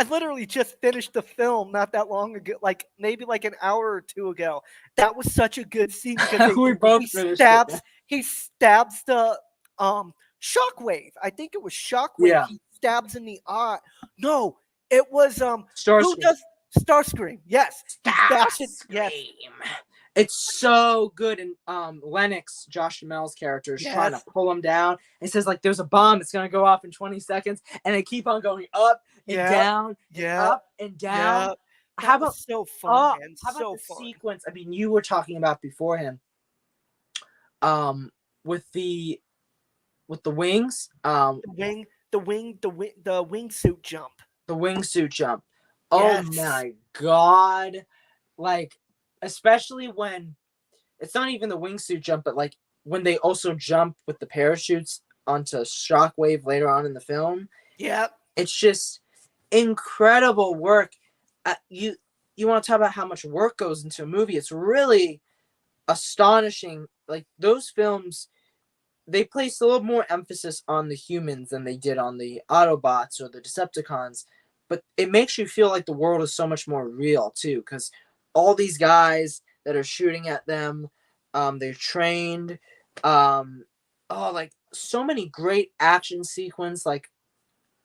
S1: literally just finished the film not that long ago, like maybe like an hour or two ago. That was such a good scene because
S2: We
S1: he
S2: both finished it.
S1: he stabs the Shockwave. I think it was Shockwave.
S2: Yeah.
S1: He stabs in the eye. No, it was who
S2: Starscream.
S1: does Starscream? Yes, he stabs it. Yes,
S2: Starscream. It's so good. And Lennox, Josh Duhamel's character, is trying to
S1: yes,
S2: pull him down. It says like there's a bomb that's gonna go off in 20 seconds, and they keep on going up and
S1: yeah,
S2: down and
S1: yeah,
S2: up and down.
S1: yeah.
S2: How
S1: That
S2: about
S1: was so fun, man.
S2: how about
S1: So
S2: the
S1: fun.
S2: sequence? I mean, you were talking about beforehand. With the wings,
S1: The wingsuit jump.
S2: the wingsuit jump. Oh
S1: Yes.
S2: my god! Like, especially when it's not even the wingsuit jump, but like when they also jump with the parachutes onto Shockwave later on in the film.
S1: Yep.
S2: It's just incredible work. You want to talk about how much work goes into a movie? It's really astonishing. Like those films, they placed a little more emphasis on the humans than they did on the Autobots or the Decepticons. but it makes you feel like the world is so much more real too, because all these guys that are shooting at them, they're trained. Like so many great action sequence, like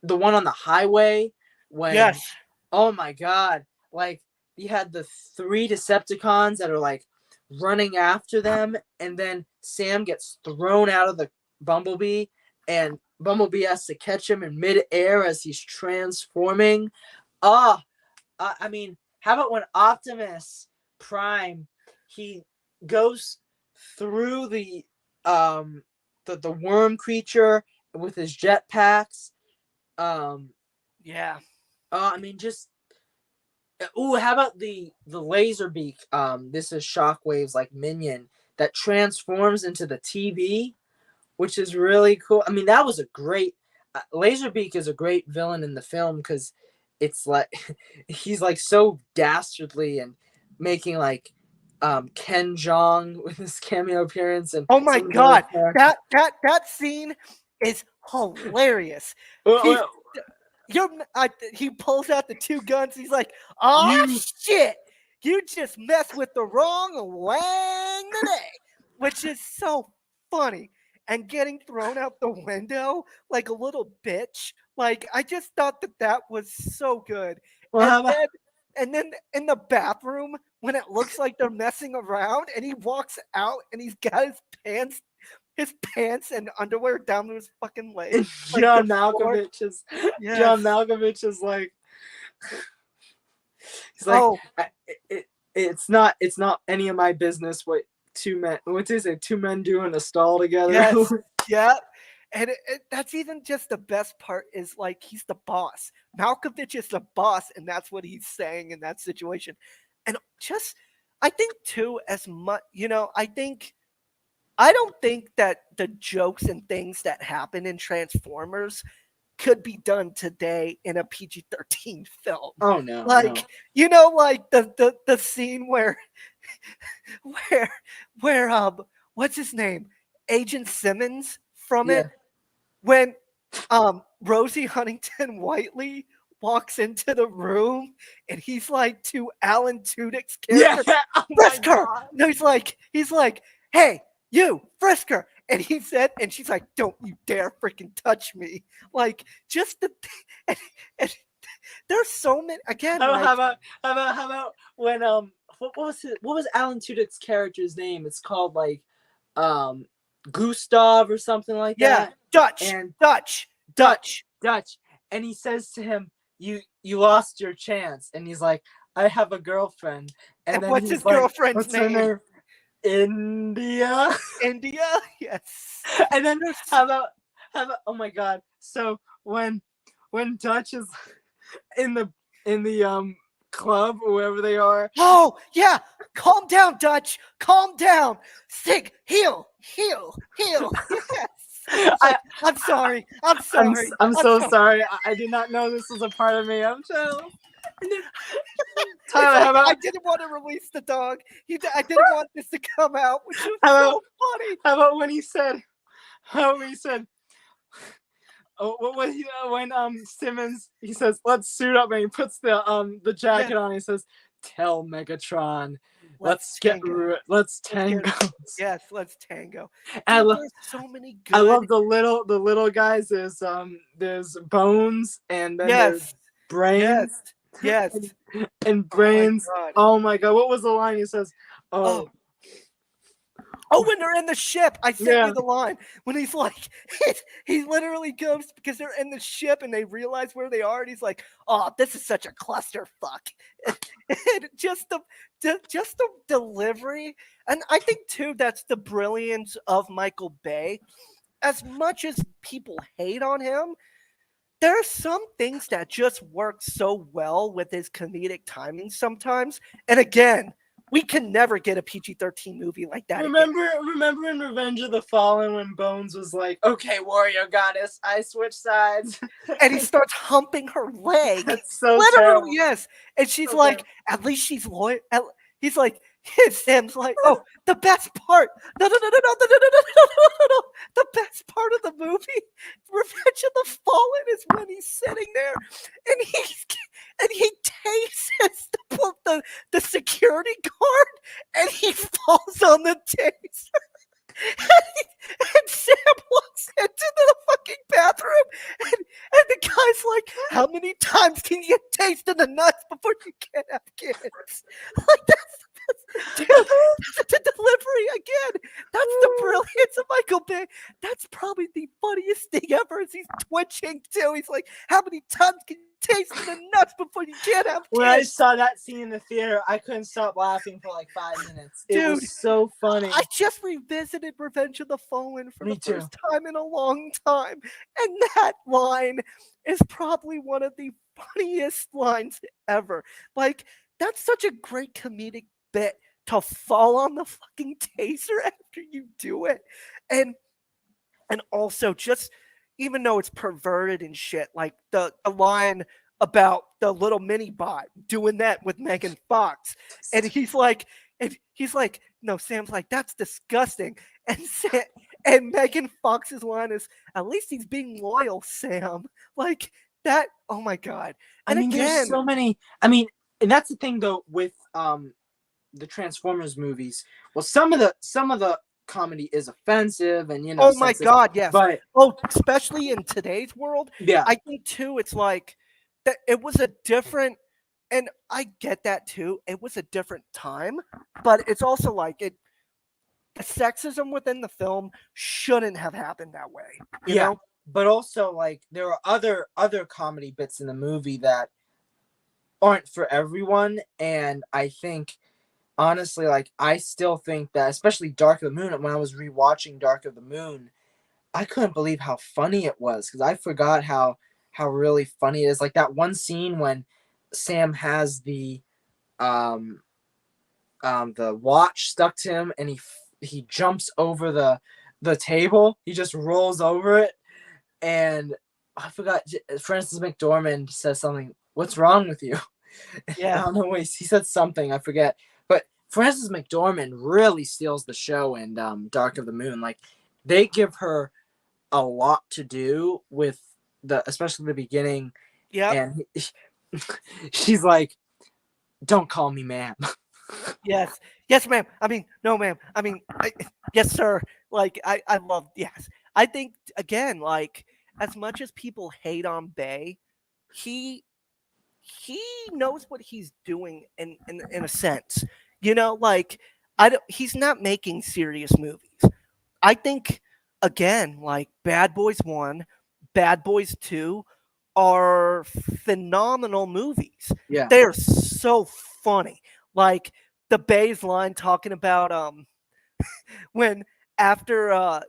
S2: the one on the highway when,
S1: Yes.
S2: oh my god, like you had the 3 Decepticons that are like running after them, and then Sam gets thrown out of the Bumblebee, and Bumblebee has to catch him in midair as he's transforming. I mean, how about when Optimus Prime, he goes through the worm creature with his jetpacks.
S1: Yeah.
S2: I mean, just how about the laser beak? This is Shockwave's like minion that transforms into the TV, which is really cool. I mean, that was a great. Laserbeak is a great villain in the film because it's like he's like so dastardly and making like Ken Jeong with his cameo appearance and
S1: Oh my
S2: some of the other
S1: god,
S2: characters.
S1: that scene is hilarious.
S2: Well,
S1: He,
S2: well,
S1: he pulls out the 2 guns. He's like, "Oh
S2: you
S1: shit, you just messed with the wrong Wang today," which is so funny. And getting thrown out the window like a little bitch. Like I just thought that was so good.
S2: well,
S1: And
S2: how about,
S1: then and then in the bathroom when it looks like they're messing around and he walks out and he's got his pants and underwear down to his fucking legs. Like
S2: John
S1: the floor.
S2: Malkovich is
S1: Yes.
S2: John Malkovich is like he's like
S1: Oh,
S2: it's not any of my business what 2 men do in a stall together.
S1: yes. Yeah. And that's even just the best part is like he's the boss. Malkovich is the boss, and that's what he's saying in that situation. And just, I think too, as much, I don't think that the jokes and things that happen in Transformers could be done today in a PG-13 film.
S2: Oh no,
S1: Like, like the scene where where what's his name? Agent Simmons from
S2: Yeah.
S1: it when Rosie Huntington Whiteley walks into the room and he's like to Alan Tudyk's
S2: Yeah.
S1: character,
S2: Oh my
S1: Frisker.
S2: God.
S1: No, he's like, hey, you, Frisker. And he said, and she's like, don't you dare freaking touch me. Like, just and there's so many, again,
S2: How
S1: like,
S2: about when what was Alan Tudyk's character's name? It's called like Gustav or something like
S1: yeah,
S2: that.
S1: Dutch,
S2: And
S1: Dutch.
S2: and he says to him, you lost your chance, and he's like, I have a girlfriend,
S1: And
S2: then
S1: what's
S2: he's
S1: his
S2: like,
S1: girlfriend's
S2: what's her
S1: name?
S2: India.
S1: India, yes.
S2: And then how about oh my god, so when Dutch is in the club or wherever they are.
S1: Oh, yeah. Calm down, Dutch. Calm down. Sig, heal. Yes. I'm sorry. I'm sorry.
S2: I'm so sorry. I did not know this was a part of me. I'm so. Tyler, how about
S1: I didn't want to release the dog. I didn't want this to come out, which was so funny.
S2: how about when he said, oh, what was he when Simmons he says let's suit up and he puts the jacket on. He says, tell Megatron, let's tango.
S1: Yes, let's tango.
S2: And
S1: Dude, there's so many good.
S2: I love the little guys. There's Bones and then there's Brains.
S1: Yes.
S2: And Brains. Oh my god, what was the line? He says,
S1: Oh, when they're in the ship, I sent you the line. When he's like, he literally goes because they're in the ship and they realize where they are, and he's like, "Oh, this is such a clusterfuck." And just the delivery, and I think too that's the brilliance of Michael Bay. As much as people hate on him, there are some things that just work so well with his comedic timing sometimes. And again, we can never get a PG-13 movie like that.
S2: Remember in Revenge of the Fallen when Bones was like, "Okay, warrior goddess, I switch sides,"
S1: and he starts humping her leg.
S2: That's so
S1: literally,
S2: terrible.
S1: yes. And she's
S2: So
S1: like,
S2: terrible.
S1: "At least she's loyal." He's like, And Sam's like, "Oh, the best part! No, no, no, no, no, no, no, no, no, no, no, no, no! The best part of the movie, Revenge of the Fallen, is when he's sitting there and he tases the security guard, and he falls on the taser." And Sam walks into the fucking bathroom, and the guy's like, "How many times can you get tased in the nuts before you can have kids?" Like dude, that's the delivery again. That's the brilliance of Michael Bay. That's probably the funniest thing ever. As he's twitching too. He's like, "How many times can you taste in the nuts before you can't have kids?"
S2: When I saw that scene in the theater, I couldn't stop laughing for like 5 minutes. It
S1: Dude,
S2: was so funny.
S1: I just revisited Revenge of the Fallen for
S2: Me
S1: the
S2: too.
S1: first time in a long time, and that line is probably one of the funniest lines ever. Like, that's such a great comedic bit to fall on the fucking taser after you do it. And also just even though it's perverted and shit, like the line about the little mini bot doing that with Megan Fox. And he's like, no, Sam's like, "That's disgusting." And and Megan Fox's line is, "At least he's being loyal, Sam." Like that, oh my god. And
S2: I mean,
S1: again,
S2: there's so many. I mean, and that's the thing though with the Transformers movies. Well, some of the comedy is offensive and
S1: oh my
S2: sexist,
S1: god, yes.
S2: but
S1: Oh, especially in today's world,
S2: yeah,
S1: I think too, it's like that it was a different, and I get that too. It was a different time, but it's also like the sexism within the film shouldn't have happened that way. You
S2: yeah.
S1: know?
S2: But also like there are other comedy bits in the movie that aren't for everyone, and I think honestly, like I still think that, especially Dark of the Moon, when I was rewatching Dark of the Moon, I couldn't believe how funny it was because I forgot how really funny it is. Like that one scene when Sam has the watch stuck to him and he jumps over the table. He just rolls over it, and I forgot. Francis McDormand says something. "What's wrong with you?" I
S1: Yeah.
S2: don't know. He said something. I forget. But Frances McDormand really steals the show in Dark of the Moon. Like they give her a lot to do with especially the beginning,
S1: Yep.
S2: and she's like, "Don't call me ma'am."
S1: Yes. Yes, ma'am. I mean, no, ma'am. I mean, yes, sir. Like, I love, yes. I think, again, like, as much as people hate on Bay, he he knows what he's doing in a sense. You know, like, he's not making serious movies. I think, again, like, Bad Boys 1, Bad Boys 2 are phenomenal movies.
S2: Yeah.
S1: They're so funny. Like the Bay's line talking about when after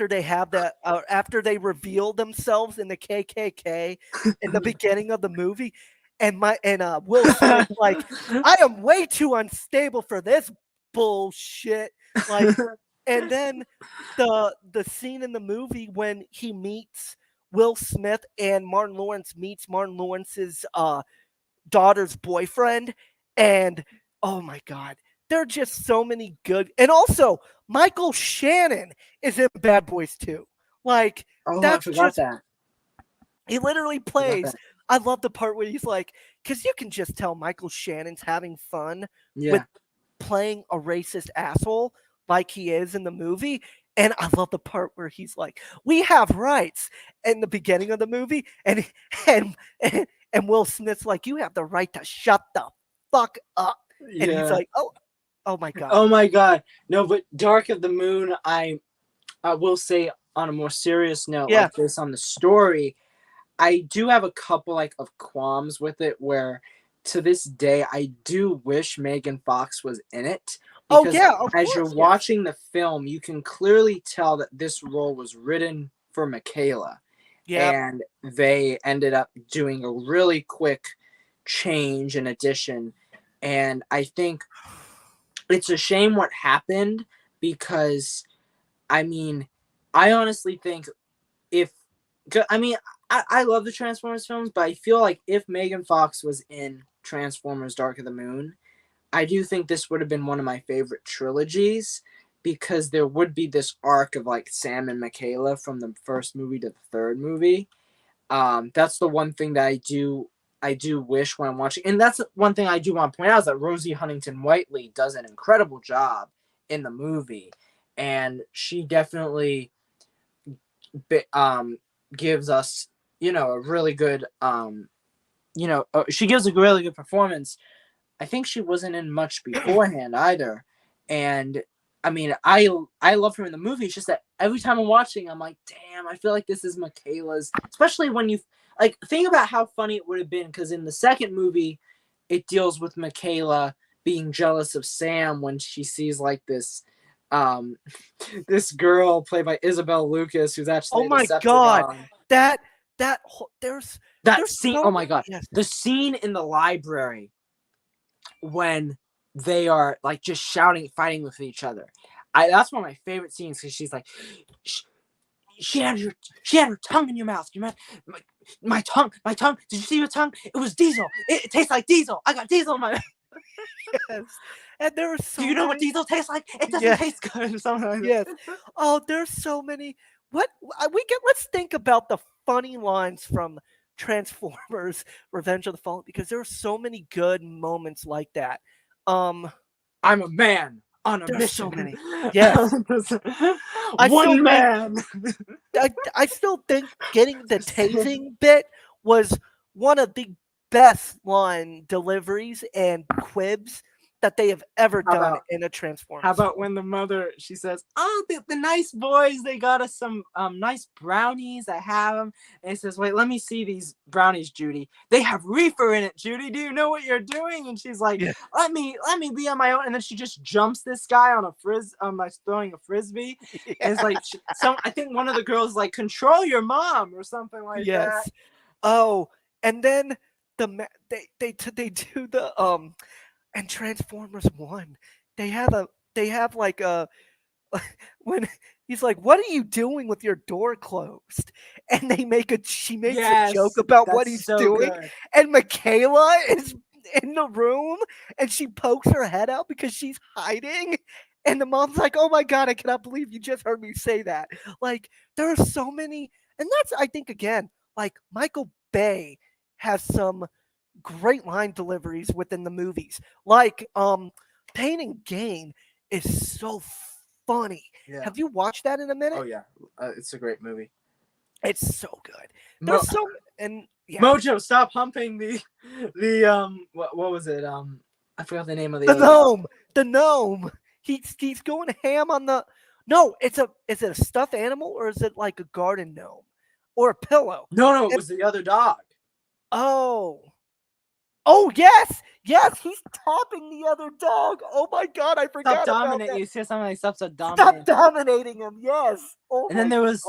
S1: they have that after they reveal themselves in the KKK in the beginning of the movie, and Will Smith like, "I am way too unstable for this bullshit." Like, and then the scene in the movie when he meets Will Smith and Martin Lawrence meets Martin Lawrence's daughter's boyfriend, and oh my god, there are just so many good. And also, Michael Shannon is in Bad Boys 2. Like,
S2: Oh, I
S1: that's
S2: forgot
S1: just,
S2: that.
S1: he literally
S2: Forgot
S1: plays.
S2: that.
S1: I love the part where he's like, because you can just tell Michael Shannon's having fun with
S2: Yeah.
S1: playing a racist asshole like he is in the movie. And I love the part where he's like, "We have rights," in the beginning of the movie, and and Will Smith's like, "You have the right to shut the fuck up." And he's
S2: Yeah.
S1: like, "Oh my god."
S2: Oh my god. No, but Dark of the Moon, I will say on a more serious note,
S1: Yeah.
S2: like this on the story, I do have a couple like of qualms with it where to this day I do wish Megan Fox was in it.
S1: Oh
S2: Because
S1: yeah, of
S2: as
S1: course.
S2: you're
S1: Yes.
S2: watching the film, you can clearly tell that this role was written for Michaela.
S1: Yeah.
S2: And they ended up doing a really quick change and addition. And I think it's a shame what happened because, I mean, I honestly think if, I mean, I love the Transformers films, but I feel like if Megan Fox was in Transformers Dark of the Moon, I do think this would have been one of my favorite trilogies because there would be this arc of like Sam and Michaela from the first movie to the third movie. That's the one thing that I do wish when I'm watching, and that's one thing I do want to point out is that Rosie Huntington Whiteley does an incredible job in the movie, and she definitely gives us, a really good, she gives a really good performance. I think she wasn't in much beforehand either, and I mean, I love her in the movie. It's just that every time I'm watching, I'm like, damn, I feel like this is Michaela's. Especially when you like think about how funny it would have been, because in the second movie, it deals with Michaela being jealous of Sam when she sees like um, this girl played by Isabel Lucas, who's actually
S1: Oh
S2: a
S1: my god,
S2: Decepticon.
S1: there's
S2: That scene,
S1: so
S2: oh my god,
S1: yes.
S2: the scene in the library when they are like just shouting, fighting with each other. That's one of my favorite scenes because she's like, she had her tongue in your mouth. My tongue. Did you see your tongue? It was diesel. It tastes like diesel. I got diesel in my mouth.
S1: Yes. And there are so
S2: Do you know what
S1: many
S2: diesel tastes like? It doesn't
S1: yes,
S2: taste good or something like that.
S1: yes. Oh, there's so many. Let's think about the funny lines from Transformers Revenge of the Fallen, because there are so many good moments like that. Um
S2: I'm a man on a
S1: there's so
S2: mission.
S1: many. Yes. I still
S2: One
S1: think
S2: man.
S1: I still think getting the tasing bit was one of the best line deliveries and quibs that they have ever
S2: How
S1: done
S2: about
S1: in a
S2: How
S1: Transformers
S2: about
S1: film.
S2: when the mother, she says, "Oh, the nice boys, they got us some nice brownies. I have them." And he says, "Wait, let me see these brownies, Judy. They have reefer in it, Judy. Do you know what you're doing?" And she's like,
S1: Yeah.
S2: "Let me be on my own." And then she just jumps this guy on like throwing a frisbee. And it's like I think one of the girls like, "Control your mom" or something like that.
S1: Yes. Oh, and then they do the and Transformers 1. They have like a when he's like, "What are you doing with your door closed?" And she makes a joke
S2: Yes,
S1: about what
S2: that's
S1: he's
S2: so
S1: doing,
S2: good.
S1: and Michaela is in the room and she pokes her head out because she's hiding. And the mom's like, "Oh my god, I cannot believe you just heard me say that." Like, there are so many, and that's, I think, again, like Michael Bay has some great line deliveries within the movies. Like, Pain and Gain is so funny.
S2: Yeah.
S1: Have you watched that in a minute?
S2: Oh yeah, it's a great movie.
S1: It's so good.
S2: Mo-
S1: There's so and yeah,
S2: Mojo, stop humping the what was it? I forgot the name of the
S1: the
S2: other dog.
S1: gnome, the gnome. He's going ham on the. No, is it a stuffed animal or is it like a garden gnome or a pillow?
S2: No, it
S1: And
S2: was the other dog.
S1: oh, oh yes, yes, he's topping the other dog. Oh my god, I
S2: Stop
S1: forgot about
S2: dominating.
S1: that.
S2: You said something like stop
S1: Stop
S2: dominating.
S1: dominating him. Yes. Oh
S2: And then
S1: my.
S2: there was,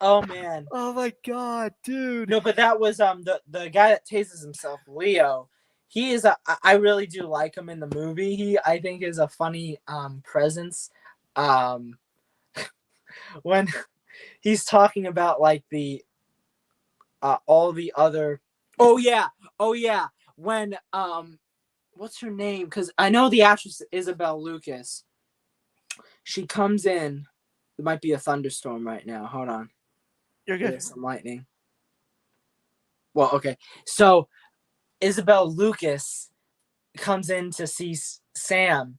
S2: oh man,
S1: Oh my god, dude.
S2: no, but that was the guy that tases himself, Leo. He is I really do like him in the movie. He, I think, is a funny presence. Um, when he's talking about like the all the other. Oh yeah, when what's her name? Because I know the actress Isabel Lucas. She comes in. There might be a thunderstorm right now. Hold on.
S1: You're good.
S2: There's some lightning. Well, okay. So Isabel Lucas comes in to see Sam,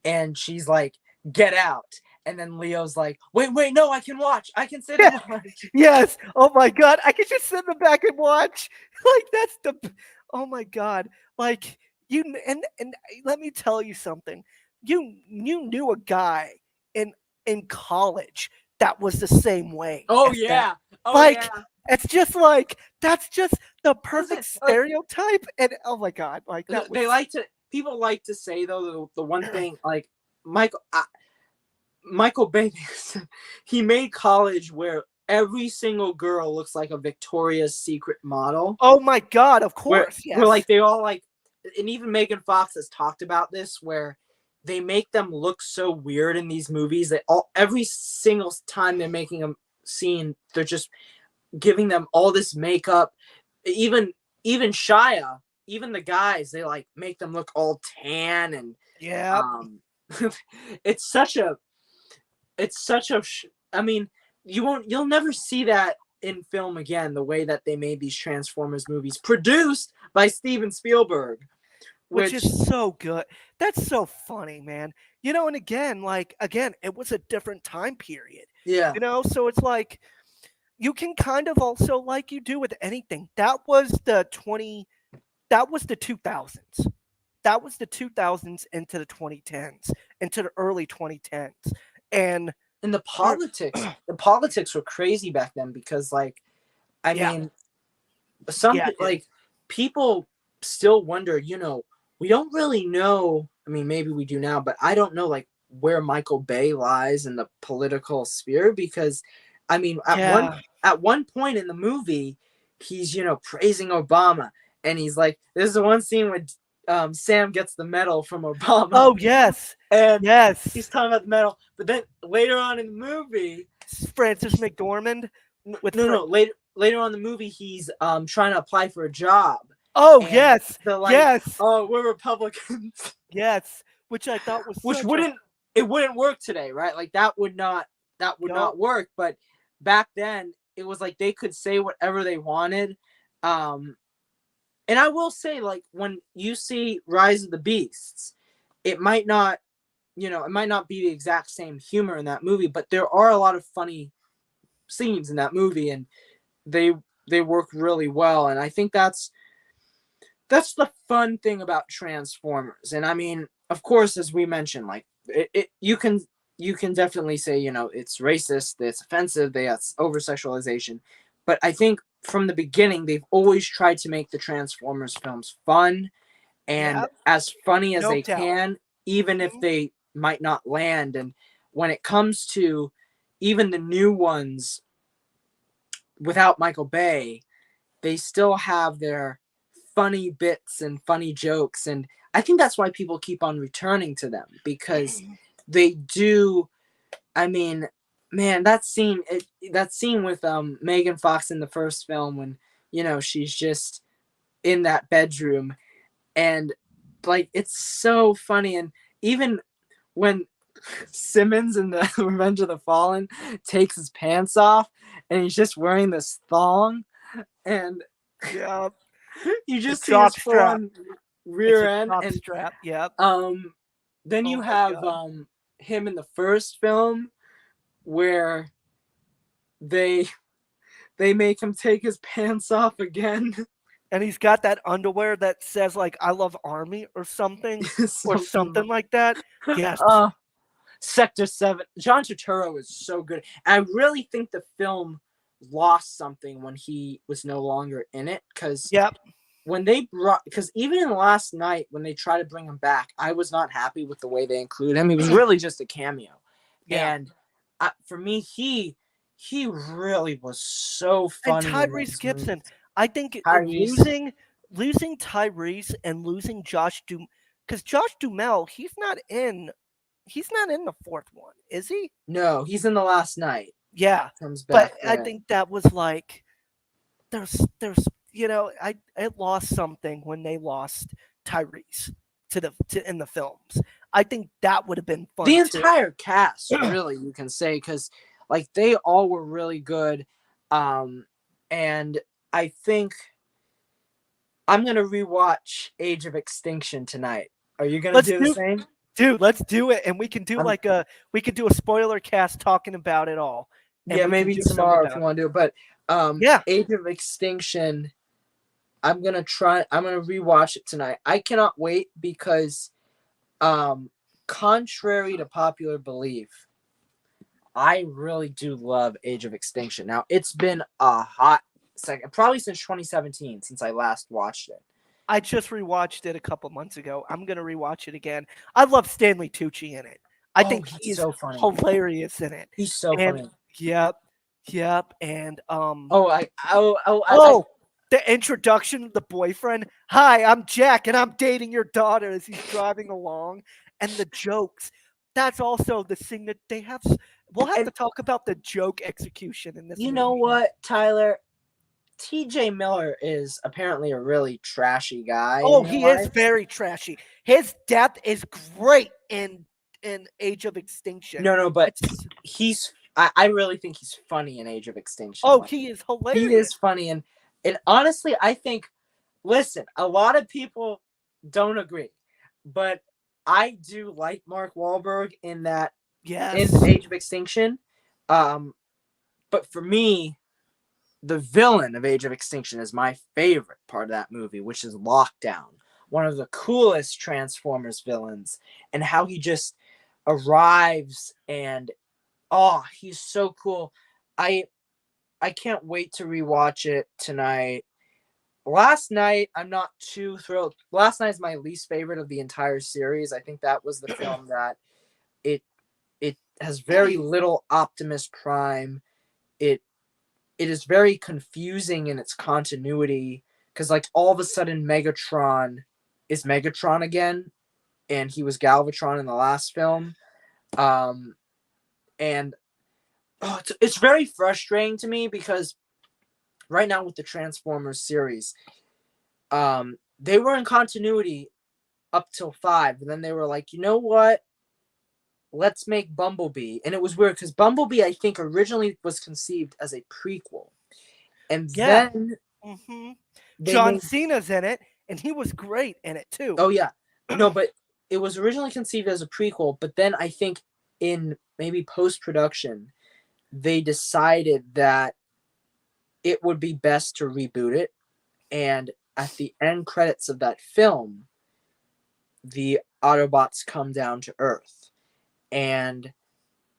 S2: and she's like, "Get out!" And then Leo's like, "Wait, no, I can watch. I can sit and watch."
S1: Yes. Oh my god, I could just sit in the back and watch. Like, that's the. Oh my god. Like, and let me tell you something. You knew a guy in college that was the same way
S2: Oh
S1: as that.
S2: yeah. Oh
S1: Like,
S2: yeah.
S1: it's just like that's just the perfect
S2: Like,
S1: stereotype. And oh my god, like that was.
S2: they like to. People like to say though the one thing like Michael. Michael Bay, he made college where every single girl looks like a Victoria's Secret model.
S1: Oh my god, of
S2: Where,
S1: course, yes.
S2: where like they all like, and even Megan Fox has talked about this, where they make them look so weird in these movies that every single time they're making a scene, they're just giving them all this makeup. Even Shia, even the guys, they like make them look all tan and
S1: Yeah.
S2: um it's such a I mean, you'll never see that in film again, the way that they made these Transformers movies produced by Steven Spielberg,
S1: Which is
S2: which
S1: so good. That's so funny, man. And again, it was a different time period.
S2: yeah,
S1: So it's like you can kind of also like you do with anything. That was the 2000s. That was the 2000s into the 2010s, into the early 2010s. And
S2: and
S1: er,
S2: the politics were crazy back then because like I
S1: yeah,
S2: mean,
S1: yeah, dude.
S2: like people still wonder, we don't really know. I mean, maybe we do now, but I don't know like where Michael Bay lies in the political sphere because, I mean,
S1: Yeah.
S2: at one point in the movie, he's praising Obama, and he's like, "There's the one scene when Sam gets the medal from Obama,
S1: Oh, yes.
S2: and
S1: Yes.
S2: he's talking about the medal." But then later on in the movie,
S1: Francis McDormand with
S2: no, later on in the movie, he's trying to apply for a job,
S1: Oh,
S2: and
S1: yes.
S2: they're like,
S1: Yes.
S2: "Oh, we're Republicans,"
S1: Yes. Which I thought was
S2: which
S1: such a
S2: wouldn't work today, right? Like that would
S1: no.
S2: not work. But back then, it was like they could say whatever they wanted. Um, and I will say, like when you see Rise of the Beasts, it might not, it might not be the exact same humor in that movie, but there are a lot of funny scenes in that movie, and they they work really well. And I think that's the fun thing about Transformers. And I mean, of course, as we mentioned, like you can definitely say, it's racist, it's offensive, that's over sexualization. But I think from the beginning, they've always tried to make the Transformers films fun and
S1: Yeah,
S2: as funny as
S1: no
S2: they
S1: doubt.
S2: can, even if
S1: Mhm.
S2: they might not land. And when it comes to even the new ones without Michael Bay, they still have their funny bits and funny jokes. And I think that's why people keep on returning to them because they do. I mean, man, that scene with Megan Fox in the first film when she's just in that bedroom, and like it's so funny. And even when Simmons in the Revenge of the Fallen takes his pants off and he's just wearing this thong, and
S1: Yeah,
S2: you
S1: the
S2: just see his
S1: jock
S2: full
S1: strap.
S2: on
S1: It's
S2: rear
S1: a
S2: end.
S1: jock
S2: And
S1: strap. Yep.
S2: um then
S1: Oh
S2: you
S1: my
S2: have
S1: god.
S2: him in the first film where they they make him take his pants off again.
S1: And he's got that underwear that says like "I love Army" or
S2: Something
S1: something like that. Yes.
S2: uh Sector 7. John Turturro is so good. I really think the film lost something when he was no longer in it because
S1: Yep.
S2: because even in Last Night when they try to bring him back, I was not happy with the way they included him. He was really just a cameo,
S1: Yeah.
S2: and for me, he really was so
S1: And
S2: funny in
S1: Tyrese
S2: those
S1: Gibson,
S2: movies.
S1: I think
S2: Tyrese,
S1: losing Tyrese and losing Josh Dum because Josh Dumel, he's not in the fourth one, is he?
S2: no, he's in the Last Night.
S1: Yeah.
S2: Comes
S1: But
S2: back
S1: I
S2: then.
S1: think that was like there's I it lost something when they lost Tyrese to in the films. I think that would have been
S2: The
S1: fun too.
S2: entire cast, really, you can say, because like they all were really good. And I think I'm gonna rewatch Age of Extinction tonight. Are you gonna
S1: Let's
S2: do the
S1: do
S2: same?
S1: Dude, let's do it and
S2: Um,
S1: we could do a spoiler cast talking about it all and
S2: yeah,
S1: we can
S2: maybe
S1: do some
S2: tomorrow if you
S1: about it.
S2: want to do it. But
S1: Yeah.
S2: Age of Extinction, I'm gonna try. I'm gonna rewatch it tonight. I cannot wait because, um, contrary to popular belief, I really do love Age of Extinction. Now, it's been a hot second, probably since 2017, since I last watched it.
S1: I just rewatched it a couple months ago. I'm gonna rewatch it again. I love Stanley Tucci in it. I
S2: Oh,
S1: think
S2: he's
S1: he's
S2: so funny.
S1: hilarious in it.
S2: He's so
S1: And
S2: funny.
S1: yep, yep. And
S2: Oh,
S1: oh, the introduction of the boyfriend. Hi, I'm Jack, and I'm dating your daughter as he's driving along, and the jokes. That's also the thing that they have. We'll have
S2: and
S1: to talk about the joke execution in this
S2: you know
S1: movie.
S2: what, Tyler? T.J. Miller is apparently a really trashy guy in
S1: Oh,
S2: real
S1: he is
S2: life.
S1: very trashy. His death is great in Age of Extinction.
S2: No, but
S1: It's
S2: I really think he's funny in Age of Extinction.
S1: oh,
S2: Like,
S1: he is
S2: he
S1: hilarious.
S2: is funny, and honestly, I think. Listen, a lot of people don't agree, but I do like Mark Wahlberg in
S1: Yes.
S2: Age of Extinction. But for me, the villain of Age of Extinction is my favorite part of that movie, which is Lockdown, one of the coolest Transformers villains, and how he just arrives and oh, he's so cool. I I can't wait to rewatch it tonight. Last night, I'm not too thrilled. Last night is my least favorite of the entire series. I think that was the film that it it has very little Optimus Prime. It it is very confusing in its continuity because like all of a sudden Megatron is Megatron again, and he was Galvatron in the last film. Um, and it's very frustrating to me because right now with the Transformers series, they were in continuity up till 5, and then they were like, you know what? Let's make Bumblebee. And it was weird because Bumblebee, I think, originally was conceived as a prequel. And
S1: Yeah.
S2: then
S1: hmm
S2: they
S1: John
S2: made
S1: Cena's in it, and he was great in it too.
S2: oh yeah. No, but it was originally conceived as a prequel, but then I think in maybe post-production, they decided that it would be best to reboot it. And at the end credits of that film, the Autobots come down to Earth. And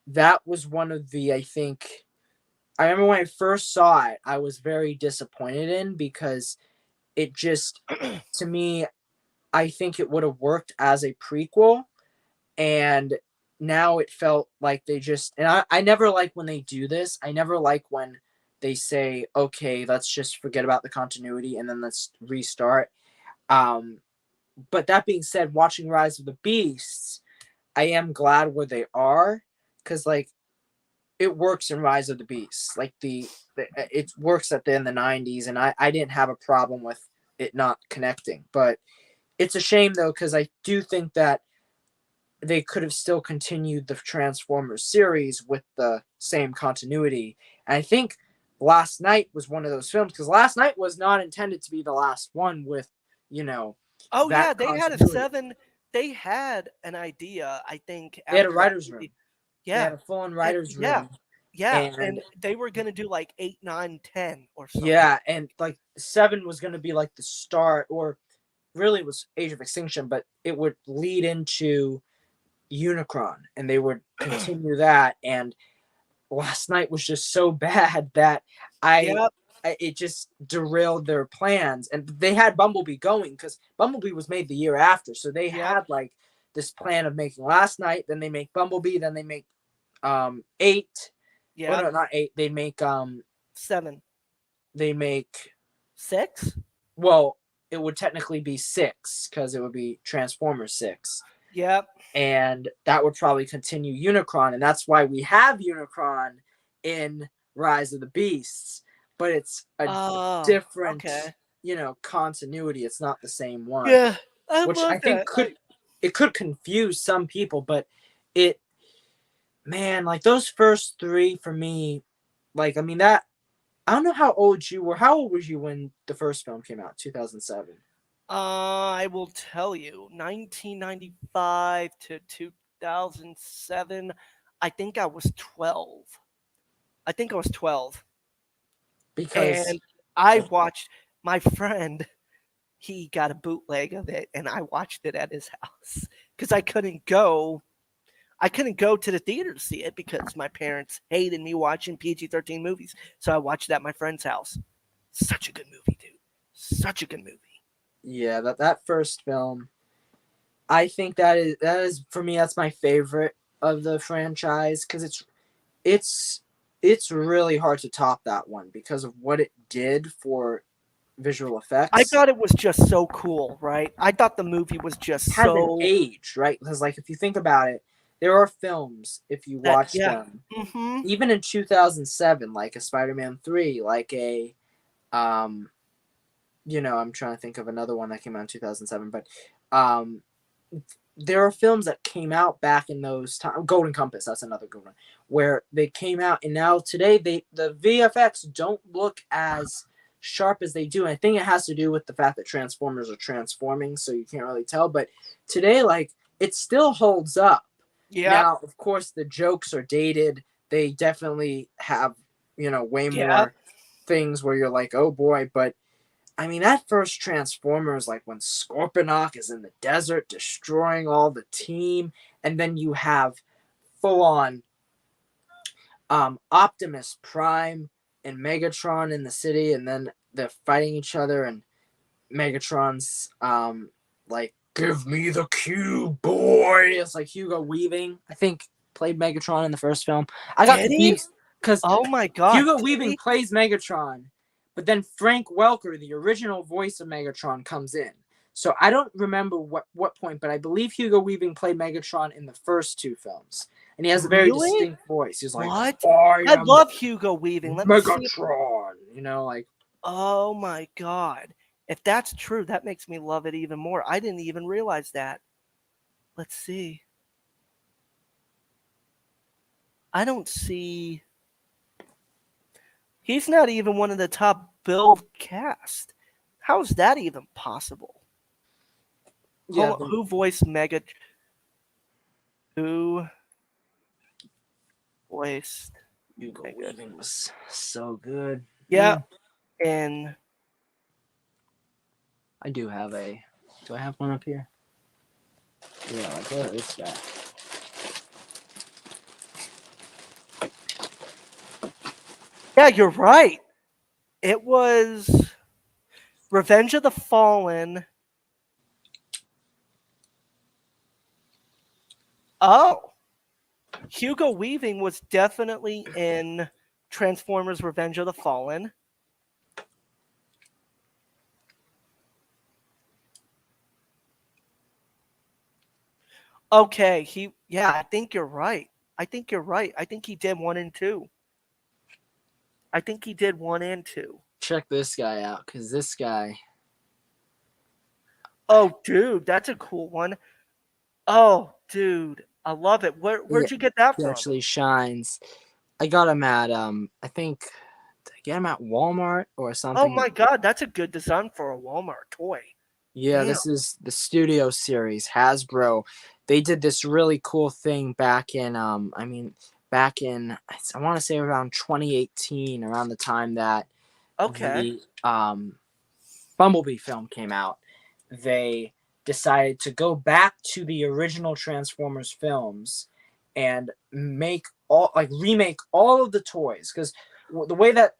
S2: that was one of the I remember when I first saw it, I was very disappointed in because it just to me I think it would have worked as a prequel, and now it felt like they just and I never like when they do this. I never like when they say, okay, let's just forget about the continuity and then let's restart. Um but that being said, watching Rise of the Beasts, I am glad where they are because like it works in Rise of the Beasts. Like the it works at the in the 90s, and I didn't have a problem with it not connecting. But it's a shame though because I do think that they could have still continued the Transformers series with the same continuity. And I think Last Night was one of those films because Last Night was not intended to be the last one with you know
S1: Oh
S2: that
S1: yeah, they had a
S2: continuity.
S1: 7. They had an idea, I think,
S2: They had a
S1: after that
S2: writer's
S1: movie.
S2: room. They
S1: Yeah,
S2: had a full-on
S1: and
S2: writer's
S1: yeah,
S2: room,
S1: yeah,
S2: and
S1: and they were gonna do like 8, 9, 10, or something.
S2: yeah, and like 7 was going to be like the start, or really it was Age of Extinction, but it would lead into Unicron, and they would continue that. And Last Night was just so bad that I,
S1: Yep.
S2: it just derailed their plans. And they had Bumblebee going because Bumblebee was made the year after, so they
S1: Yep.
S2: had like this plan of making Last Night, then they make Bumblebee, then they make 8. Well,
S1: Yep.
S2: no, not 8.
S1: 7.
S2: They make
S1: 6.
S2: well, it would technically be 6 because it would be Transformers 6.
S1: Yep.
S2: And that would probably continue Unicron. And that's why we have Unicron in Rise of the Beasts. But it's a
S1: Oh,
S2: different,
S1: okay.
S2: continuity. It's not the same one.
S1: Yeah, I
S2: Which I
S1: love
S2: think
S1: that.
S2: could confuse some people, but it man, like those first 3 for me, like I mean that I don't know how old you were. How old were you when the first film came out? 2007.
S1: I will tell you, 1995 to 2007. I think I was 12. I think I was 12,
S2: Because
S1: and I watched my friend. He got a bootleg of it, and I watched it at his house because I couldn't go. I couldn't go to the theater to see it because my parents hated me watching PG-13 movies. So I watched it at my friend's house. Such a good movie, dude. Such a good movie.
S2: yeah, that first film, I think that is for me that's my favorite of the franchise because it's it's really hard to top that one because of what it did for visual
S1: I
S2: effects.
S1: thought it was just so cool, right? I thought the movie was just
S2: Hasn't
S1: so
S2: aged, right? Because like if you think about it, there are films if you
S1: that
S2: watch
S1: yeah.
S2: them,
S1: Mm-hmm.
S2: even in 2007, like a Spider-Man 3, like a I'm trying to think of another one that came out in 2007, but um, there are films that came out back in those times. Golden Compass, that's another good one, where they came out, and now today the VFX don't look as sharp as they do. And I think it has to do with the fact that Transformers are transforming, so you can't really tell. But today, like, it still holds up.
S1: Yeah.
S2: Now, of course, the jokes are dated. They definitely have, way
S1: Yeah.
S2: more things where you're like, oh boy, but I mean, that first Transformers, like when Scorponok is in the desert destroying all the team, and then you have full on Optimus Prime and Megatron in the city, and then they're fighting each other, and Megatron's like, give me the cube, boy. It's like Hugo Weaving, I think, played Megatron in the first film. I got
S1: Did he?
S2: confused because
S1: Oh my god.
S2: Hugo
S1: did
S2: Weaving
S1: he?
S2: plays Megatron, but then Frank Welker, the original voice of Megatron, comes in. So I don't remember what point, but I believe Hugo Weaving played Megatron in the first two films. And he has a very
S1: Really?
S2: distinct voice. He's like,
S1: What?
S2: I
S1: I
S2: am
S1: love Hugo Weaving. Let me see.
S2: Megatron. Like,
S1: Oh my god. If that's true, that makes me love it even more. I didn't even realize that. Let's see. I don't see. He's not even one of the top billed cast. How is that even possible?
S2: yeah,
S1: Who voiced Mega? Who voiced?
S2: Hugo
S1: Mega?
S2: Weaving was so good.
S1: Yeah, and
S2: I do have a. Do I have one up here? Yeah, like, where is that?
S1: yeah, you're right. It was Revenge of the Fallen. Oh, Hugo Weaving was definitely in Transformers Revenge of the Fallen. Okay, I think you're right. I think you're right. I think he did 1 and 2. I think he did 1 and 2.
S2: Check this guy out, because this guy.
S1: Oh, dude, that's a cool one. Oh, dude, I love it. Where'd you get that
S2: He
S1: from?
S2: actually shines. I got him at I think, did I get him at Walmart or something?
S1: Oh my god, that's a good design for a Walmart toy.
S2: Yeah,
S1: Damn.
S2: this is the Studio Series, Hasbro. They did this really cool thing back in back in, I want to say around 2018, around the time that
S1: Okay.
S2: the Bumblebee film came out. They decided to go back to the original Transformers films and remake all of the toys, because the way that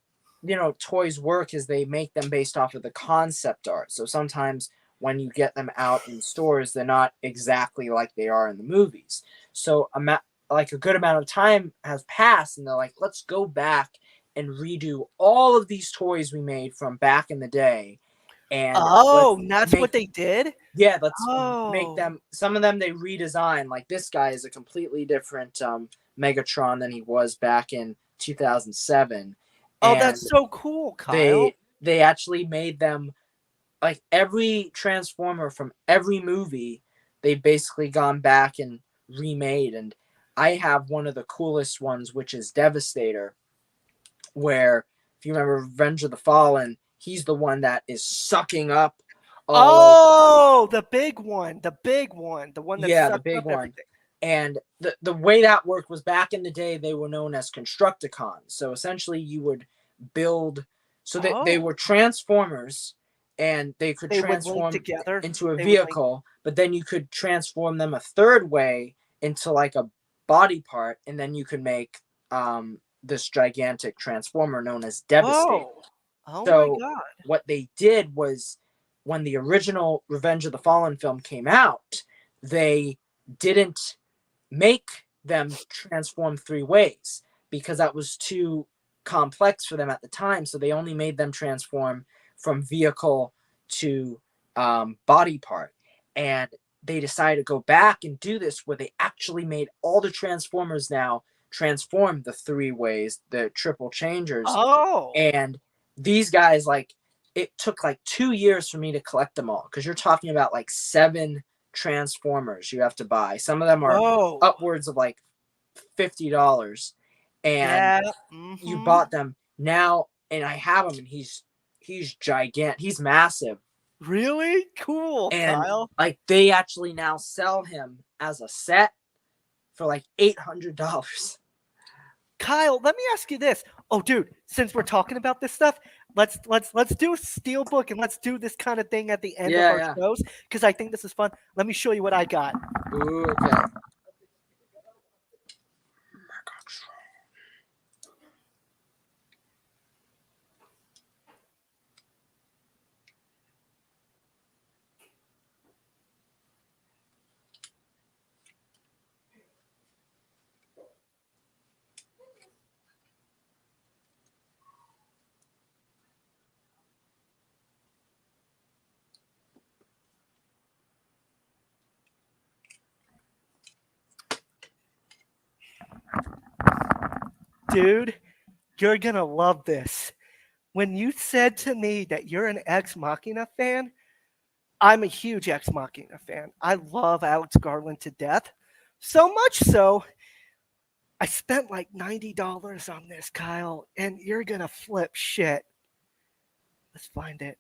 S2: toys work is they make them based off of the concept art. So sometimes when you get them out in stores, they're not exactly like they are in the movies. So a good amount of time has passed, and they're like, let's go back and redo all of these toys we made from back in the day. And
S1: that's what they did?
S2: Yeah, let's make
S1: Oh.
S2: them. Some of them they redesign. Like, this guy is a completely different Megatron than he was back in 2007.
S1: Oh,
S2: And
S1: that's so cool, Kyle.
S2: they actually made them, like, every Transformer from every movie. They've basically gone back and remade. And I have one of the coolest ones, which is Devastator, where, if you remember Revenge of the Fallen, he's the one that is sucking up.
S1: The big one. The one that
S2: Yeah, the
S1: sucked
S2: big
S1: up
S2: one.
S1: everything.
S2: And the way that worked was, back in the day, they were known as Constructicons. So essentially you would build, so they were Transformers, and they could
S1: They would link
S2: transform
S1: together.
S2: into a
S1: They would link-
S2: vehicle, but then you could transform them a third way into like a body part, and then you could make this gigantic transformer known as Devastator.
S1: Whoa. Oh
S2: So
S1: my god.
S2: what they did was, when the original Revenge of the Fallen film came out, they didn't make them transform 3 ways, because that was too complex for them at the time. So they only made them transform from vehicle to body part. And they decided to go back and do this, where they actually made all the Transformers now transform the 3 ways, the triple changers.
S1: Oh.
S2: And these guys, like, it took like 2 years for me to collect them all, because you're talking about like 7 Transformers you have to buy. Some of them are
S1: Whoa.
S2: upwards of like $50, and
S1: Yeah.
S2: you
S1: Mm-hmm.
S2: bought them now, and I have him, and he's gigantic. He's massive,
S1: Really cool,
S2: and
S1: Kyle.
S2: like they actually now sell him as a set for like $800.
S1: Kyle, let me ask you this. Oh, dude, since we're talking about this stuff, let's do a Steelbook and let's do this kind of thing at the end of
S2: Yeah,
S1: our
S2: yeah.
S1: shows because I think this is fun. Let me show you what I got.
S2: Ooh, okay.
S1: Dude, you're gonna love this. When you said to me that you're an Ex Machina fan, I'm a huge Ex Machina fan. I love Alex Garland to death. So much so, I spent like $90 on this, Kyle, and you're gonna flip shit. Let's find it.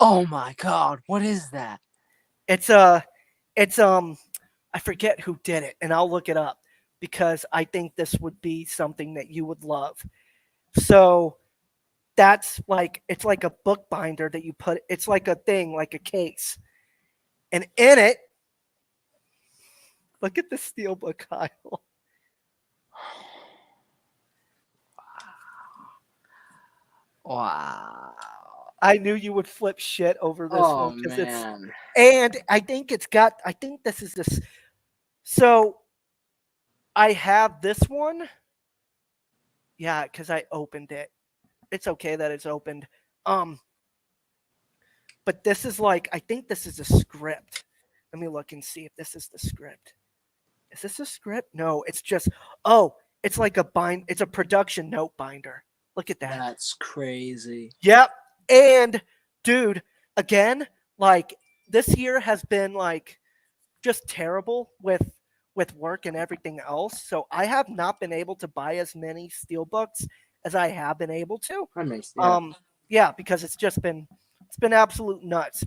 S2: Oh my god, what is that?
S1: It's it's I forget who did it, and I'll look it up because I think this would be something that you would love. So that's like it's like a book binder that you put. It's like a thing, like a case, and in it, look at the steelbook, Kyle.
S2: Wow.
S1: I knew you would flip shit over this
S2: Oh
S1: one because it's
S2: man.
S1: and I think it's got. I think this is this. So I have this one. Yeah, because I opened it. It's okay that it's opened. Um, but this is like I think this is a script. Let me look and see if this is the script. Is this a script? No, it's just it's like a it's a production note binder. Look at that.
S2: That's crazy.
S1: Yep. And dude, again, like this year has been like just terrible with work and everything else. So I have not been able to buy as many steelbooks as I have been able to.
S2: That makes
S1: Yeah, because it's been absolute nuts.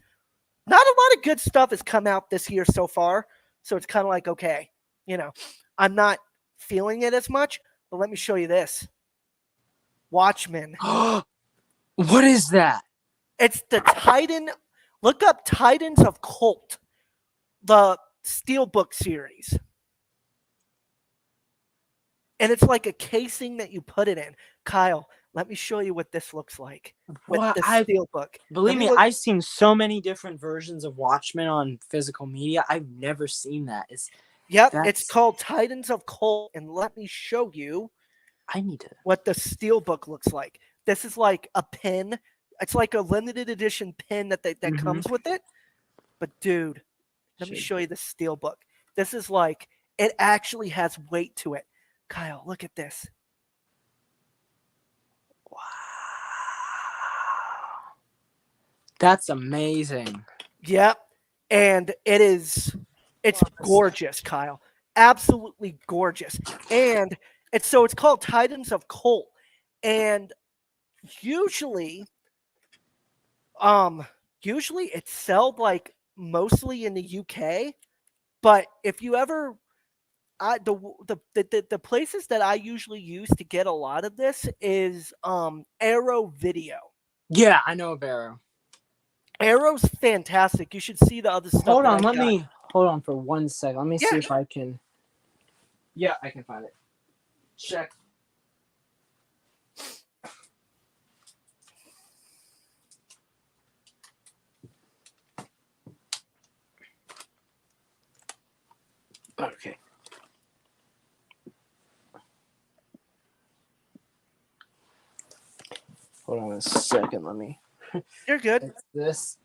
S1: Not a lot of good stuff has come out this year so far. So it's kind of like, okay, you know, I'm not feeling it as much, but let me show you this. Watchmen.
S2: What is that?
S1: It's the Titan. Look up Titans of Colt, the Steelbook series. And it's like a casing that you put it in. Kyle, let me show you what this looks like with
S2: What?
S1: the Steelbook.
S2: Believe me,
S1: look-
S2: I've seen so many different versions of Watchmen on physical media. I've never seen that. It's
S1: It's called Titans of Colt, and let me show you
S2: I need to.
S1: what the Steelbook looks like. This is like a pin. It's like a limited edition pin that comes with it. But dude, let me show you the Steelbook. This is like it actually has weight to it. Kyle, look at this.
S2: Wow. That's amazing.
S1: Yep. And it's gorgeous, Kyle. Absolutely gorgeous. And it's called Titans of Colt. And usually it's sold like mostly in the UK, but if you ever the places that I usually use to get a lot of this is Arrow Video.
S2: Yeah, I know Barrow.
S1: Arrow's fantastic. You should see the other stuff.
S2: Hold on, hold on for 1 second. Let me see if
S1: sure.
S2: I can. Yeah, I can find it. Check. Okay. Hold on a second. Let me.
S1: You're good.
S2: It's this.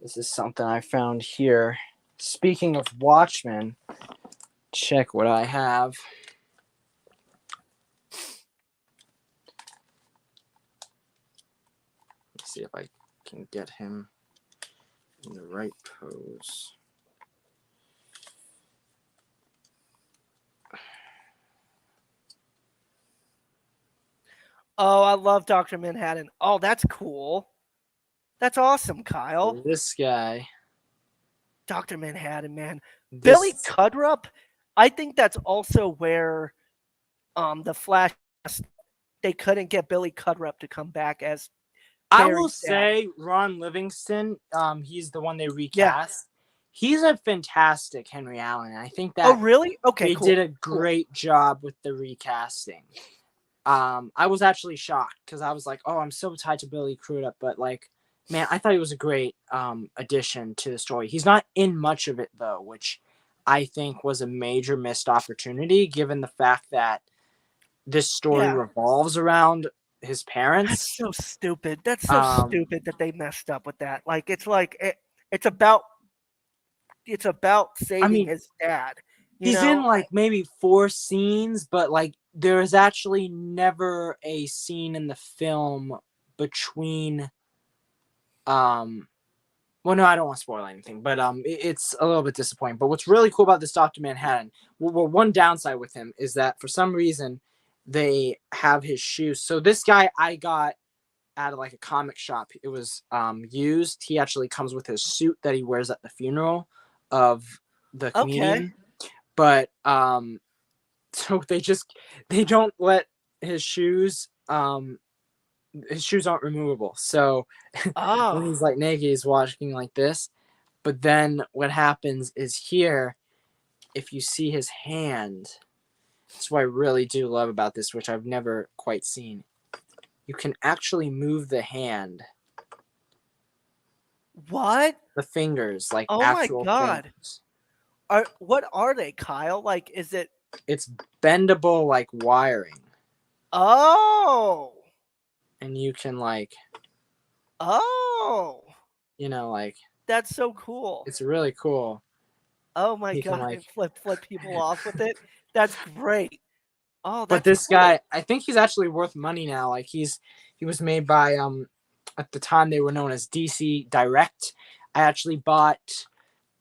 S2: This is something I found here. Speaking of Watchmen, check what I have. see if I can get him in the right pose.
S1: Oh, I love Dr. Manhattan. Oh, that's cool. That's awesome, Kyle.
S2: This guy.
S1: Dr. Manhattan, man. Billy
S2: This
S1: Cudrup, I think that's also where the Flash, they couldn't get Billy Cudrup to come back as
S2: I
S1: Barry's
S2: will
S1: dad.
S2: say Ron Livingston, he's the one they recast. He's a fantastic Henry Allen. I think that
S1: Oh, really? Okay,
S2: they
S1: cool.
S2: did a great job with the recasting. I was actually shocked because I was like, oh, I'm so tied to Billy Crudup, but like, man, I thought he was a great addition to the story. He's not in much of it though, which I think was a major missed opportunity given the fact that this story
S1: Yeah.
S2: revolves around his
S1: That's
S2: parents.
S1: so stupid. That's so stupid that they messed up with that. Like it's about saving his dad.
S2: He's in like maybe 4 scenes, but like there is actually never a scene in the film between well, no, I don't want to spoil anything, but it's a little bit disappointing. But what's really cool about this Dr. Manhattan, well, one downside with him is that for some reason they have his shoes. So this guy I got at like a comic shop. It was used. He actually comes with his suit that he wears at the funeral of the comedian. But so they don't let his shoes aren't removable. So when he's like naked, he's walking like this. But then what happens is here, if you see his hand, that's what I really do love about this, which I've never quite seen. You can actually move the hand.
S1: What?
S2: The fingers, like
S1: Oh
S2: actual
S1: my God.
S2: fingers.
S1: What are they, Kyle? Like, is it?
S2: It's bendable like wiring.
S1: Oh.
S2: And you can like.
S1: Oh.
S2: Like.
S1: That's so cool.
S2: It's really cool.
S1: Oh my God!
S2: Like,
S1: and flip people off with it. That's great. Oh, that's
S2: but this
S1: cool.
S2: guy, I think he's actually worth money now. Like he was made by at the time they were known as DC Direct. I actually bought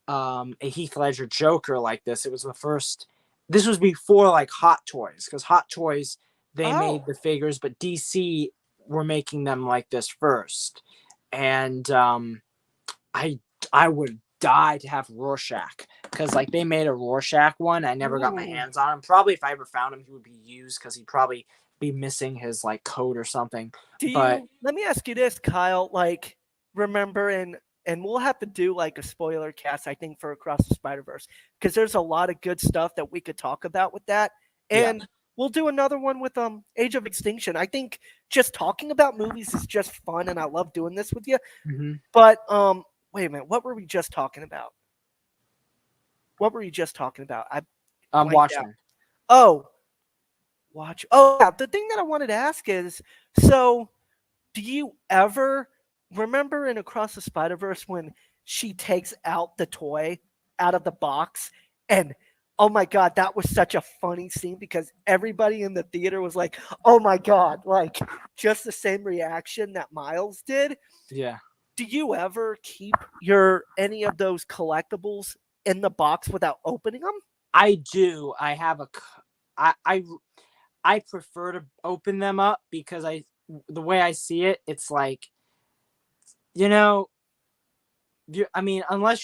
S2: a Heath Ledger Joker like this. It was the first. This was before like Hot Toys, because Hot Toys they made the figures, but DC were making them like this first. And I would die to have Rorschach, because like they made a Rorschach one. I never got my hands on him. Probably if I ever found him, he would be used because he'd probably be missing his like coat or something.
S1: Let me ask you this, Kyle? Like, remember, and we'll have to do like a spoiler cast, I think, for Across the Spider-Verse, because there's a lot of good stuff that we could talk about with that, and we'll do another one with Age of Extinction. I think just talking about movies is just fun, and I love doing this with you.
S2: Mm-hmm.
S1: But wait a minute, what were we just talking about?
S2: Watchmen.
S1: The thing that I wanted to ask is, so do you ever remember in Across the Spider-Verse when she takes out the toy out of the box, and oh my God, that was such a funny scene because everybody in the theater was like, oh my God, like just the same reaction that Miles did.
S2: Yeah.
S1: Do you ever keep any of those collectibles in the box without opening them?
S2: I do. I have I prefer to open them up because the way I see it, it's like, unless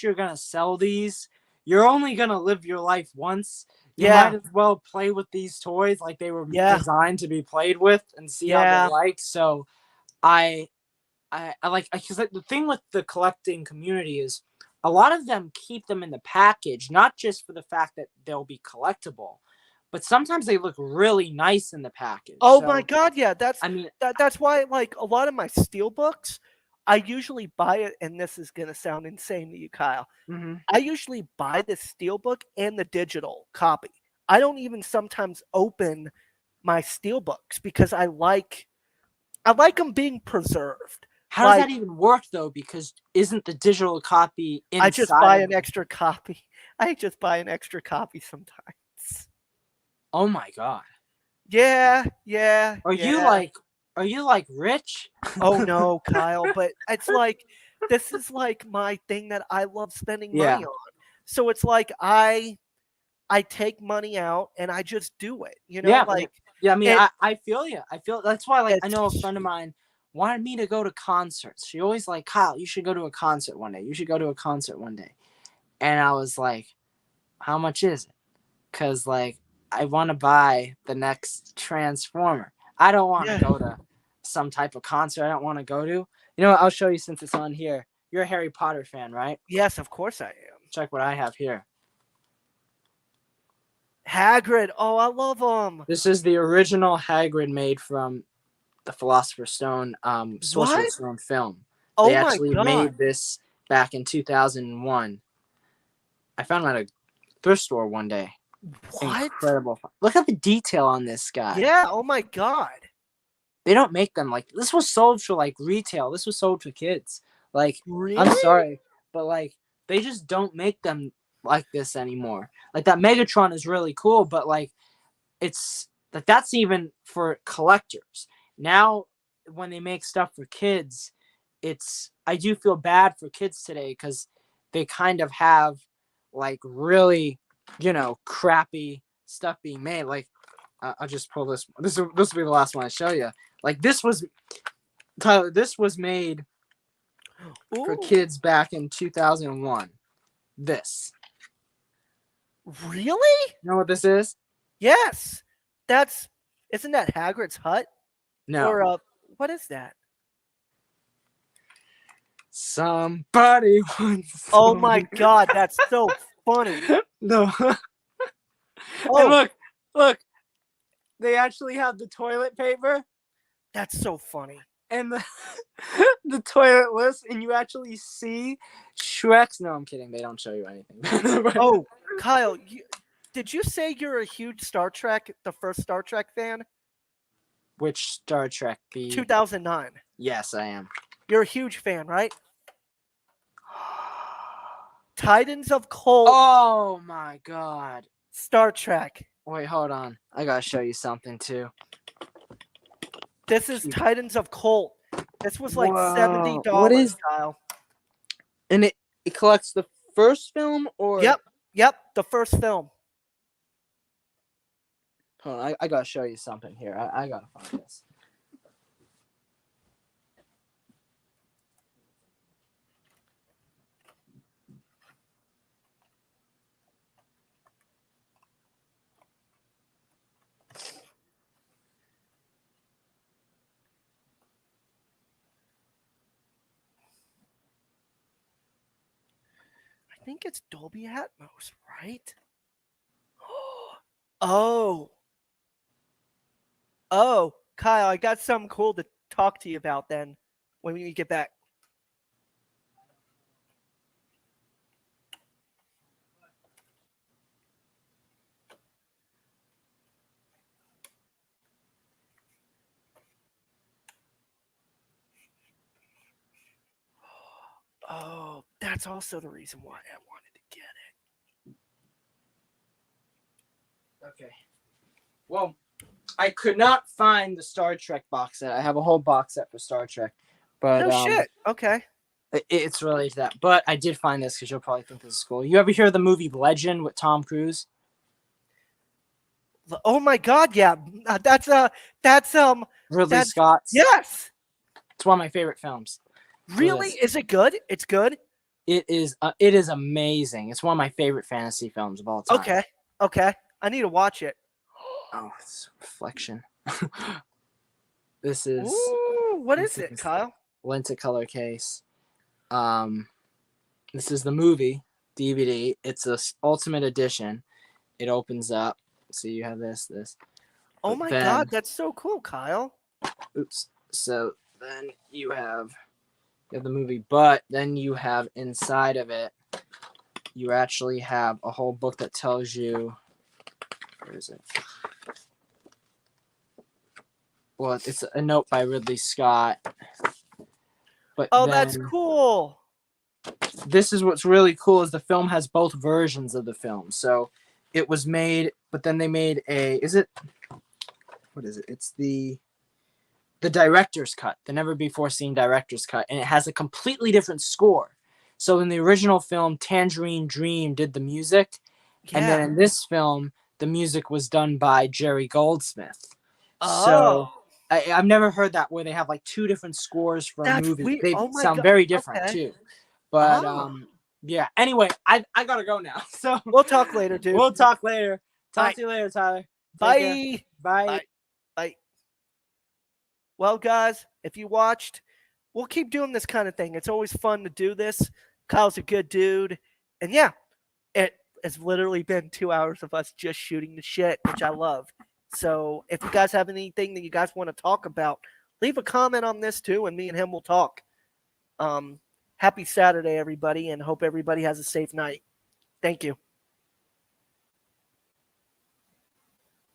S2: you're going to sell these, you're only going to live your life once. You might as well play with these toys like they were designed to be played with and see how they're like. So I like, because the thing with the collecting community is a lot of them keep them in the package, not just for the fact that they'll be collectible, but sometimes they look really nice in the package.
S1: Oh my God, yeah, that's why, like, a lot of my steelbooks, I usually buy it, and this is gonna sound insane to you, Kyle.
S2: Mm-hmm.
S1: I usually buy the steelbook and the digital copy. I don't even sometimes open my steelbooks because I like them being preserved.
S2: How does that even work though? Because isn't the digital copy inside?
S1: I just buy an extra copy. I just buy an extra copy sometimes.
S2: Oh my God.
S1: Yeah.
S2: Are you like Are you like rich?
S1: Oh no, Kyle, but it's like this is like my thing that I love spending
S2: Yeah.
S1: money on. So it's like I take money out and I just do it,
S2: Yeah.
S1: like
S2: Yeah. I mean,
S1: it,
S2: I feel you. I feel that's why, like, I know a
S1: it's
S2: friend of mine wanted me to go to concerts. She always like, Kyle, you should go to a concert one day. You should go to a concert one day. And I was like, how much is it? Because, like, I want to buy the next Transformer. I don't want to
S1: yeah.
S2: go to some type of concert I don't want to go to. You know what? I'll show you since it's on here. You're a Harry Potter fan, right?
S1: Yes, of course I am.
S2: Check what I have here.
S1: Hagrid. Oh, I love him.
S2: This is the original Hagrid made from the Philosopher's Stone,
S1: What?
S2: Sorcerer's Stone film. They
S1: Oh my
S2: actually
S1: god.
S2: made this back in 2001. I found them at a thrift store one day.
S1: What?
S2: Incredible. Look at the detail on this guy.
S1: Yeah, oh my god.
S2: They don't make them like this. Was sold for like retail. This was sold for kids. Like,
S1: Really?
S2: I'm sorry, but like they just don't make them like this anymore. Like that Megatron is really cool, but like it's like that's even for collectors. Now when they make stuff for kids, it's I do feel bad for kids today because they kind of have like really, crappy stuff being made. Like I'll just pull this. This will be the last one I show you. Like this was, Tyler. This was made for
S1: Ooh,
S2: kids back in 2001. This.
S1: really?
S2: You know what this is?
S1: Yes. Isn't that Hagrid's hut?
S2: No.
S1: Or what is that?
S2: Somebody once.
S1: Oh my god, that's so funny.
S2: No. And
S1: Oh,
S2: look. They actually have the toilet paper
S1: that's so funny.
S2: and the toilet list, and you actually see Shrek's. No, I'm kidding. They don't show you anything.
S1: Oh, Kyle, did you say you're a huge the first Star Trek fan?
S2: Which Star Trek?
S1: 2009.
S2: Yes, I am.
S1: You're a huge fan, right? Titans of Cold,
S2: Oh my god.
S1: Star Trek.
S2: Wait, hold on. I gotta show you something too.
S1: This is Titans of Colt. This was like
S2: Whoa.
S1: $70,
S2: What is-
S1: Kyle.
S2: And it collects the first film or
S1: Yep, the first film.
S2: Hold on, I gotta show you something here. I gotta find this.
S1: I think it's Dolby Atmos, right? Oh. Oh, Kyle, I got something cool to talk to you about then when we get back. Oh, that's also the reason why I wanted to get it.
S2: Okay. Well, I could not find the Star Trek box set. I have a whole box set for Star Trek, but
S1: No shit. Okay.
S2: it's related to that. But I did find this because you'll probably think this is cool. You ever hear of the movie Legend with Tom Cruise?
S1: Oh my god, yeah. That's
S2: Ridley
S1: That's-
S2: Scott's.
S1: yes.
S2: It's one of my favorite films.
S1: Really? Is it good? It's good?
S2: It is amazing. It's one of my favorite fantasy films of all time.
S1: Okay. I need to watch it.
S2: Oh, it's reflection. This is
S1: Ooh, what is
S2: this
S1: it,
S2: is-
S1: Kyle?
S2: Lenticolor case. This is the movie DVD. It's a ultimate edition. It opens up. So you have this.
S1: Oh
S2: But
S1: my
S2: then-
S1: god, that's so cool, Kyle.
S2: Oops. So then you have the movie, but then you have inside of it, you actually have a whole book that tells you. Where is it? Well, it's a note by Ridley Scott. But
S1: Oh, that's
S2: then
S1: cool.
S2: this is what's really cool is the film has both versions of the film. So it was made, but then they made what is it? It's the the director's cut, the never before seen director's cut, and it has a completely different score. So in the original film, Tangerine Dream did the music, and then
S1: Yeah.
S2: in this film, the music was done by Jerry Goldsmith. So
S1: Oh,
S2: I've never heard that where they have like two different scores for a
S1: that's
S2: movie.
S1: weird.
S2: They
S1: Oh my
S2: sound
S1: god.
S2: very different
S1: Okay.
S2: too. But
S1: Oh.
S2: yeah. Anyway, I gotta go now. So
S1: We'll talk later, dude.
S2: we'll talk later. Talk
S1: Alright.
S2: to you later, Tyler. Take care.
S1: Bye.
S2: Bye.
S1: Bye. Well, guys, if you watched, we'll keep doing this kind of thing. It's always fun to do this. Kyle's a good dude. And yeah, it has literally been 2 hours of us just shooting the shit, which I love. So if you guys have anything that you guys want to talk about, leave a comment on this too, and me and him will talk. Happy Saturday, everybody, and hope everybody has a safe night. Thank you.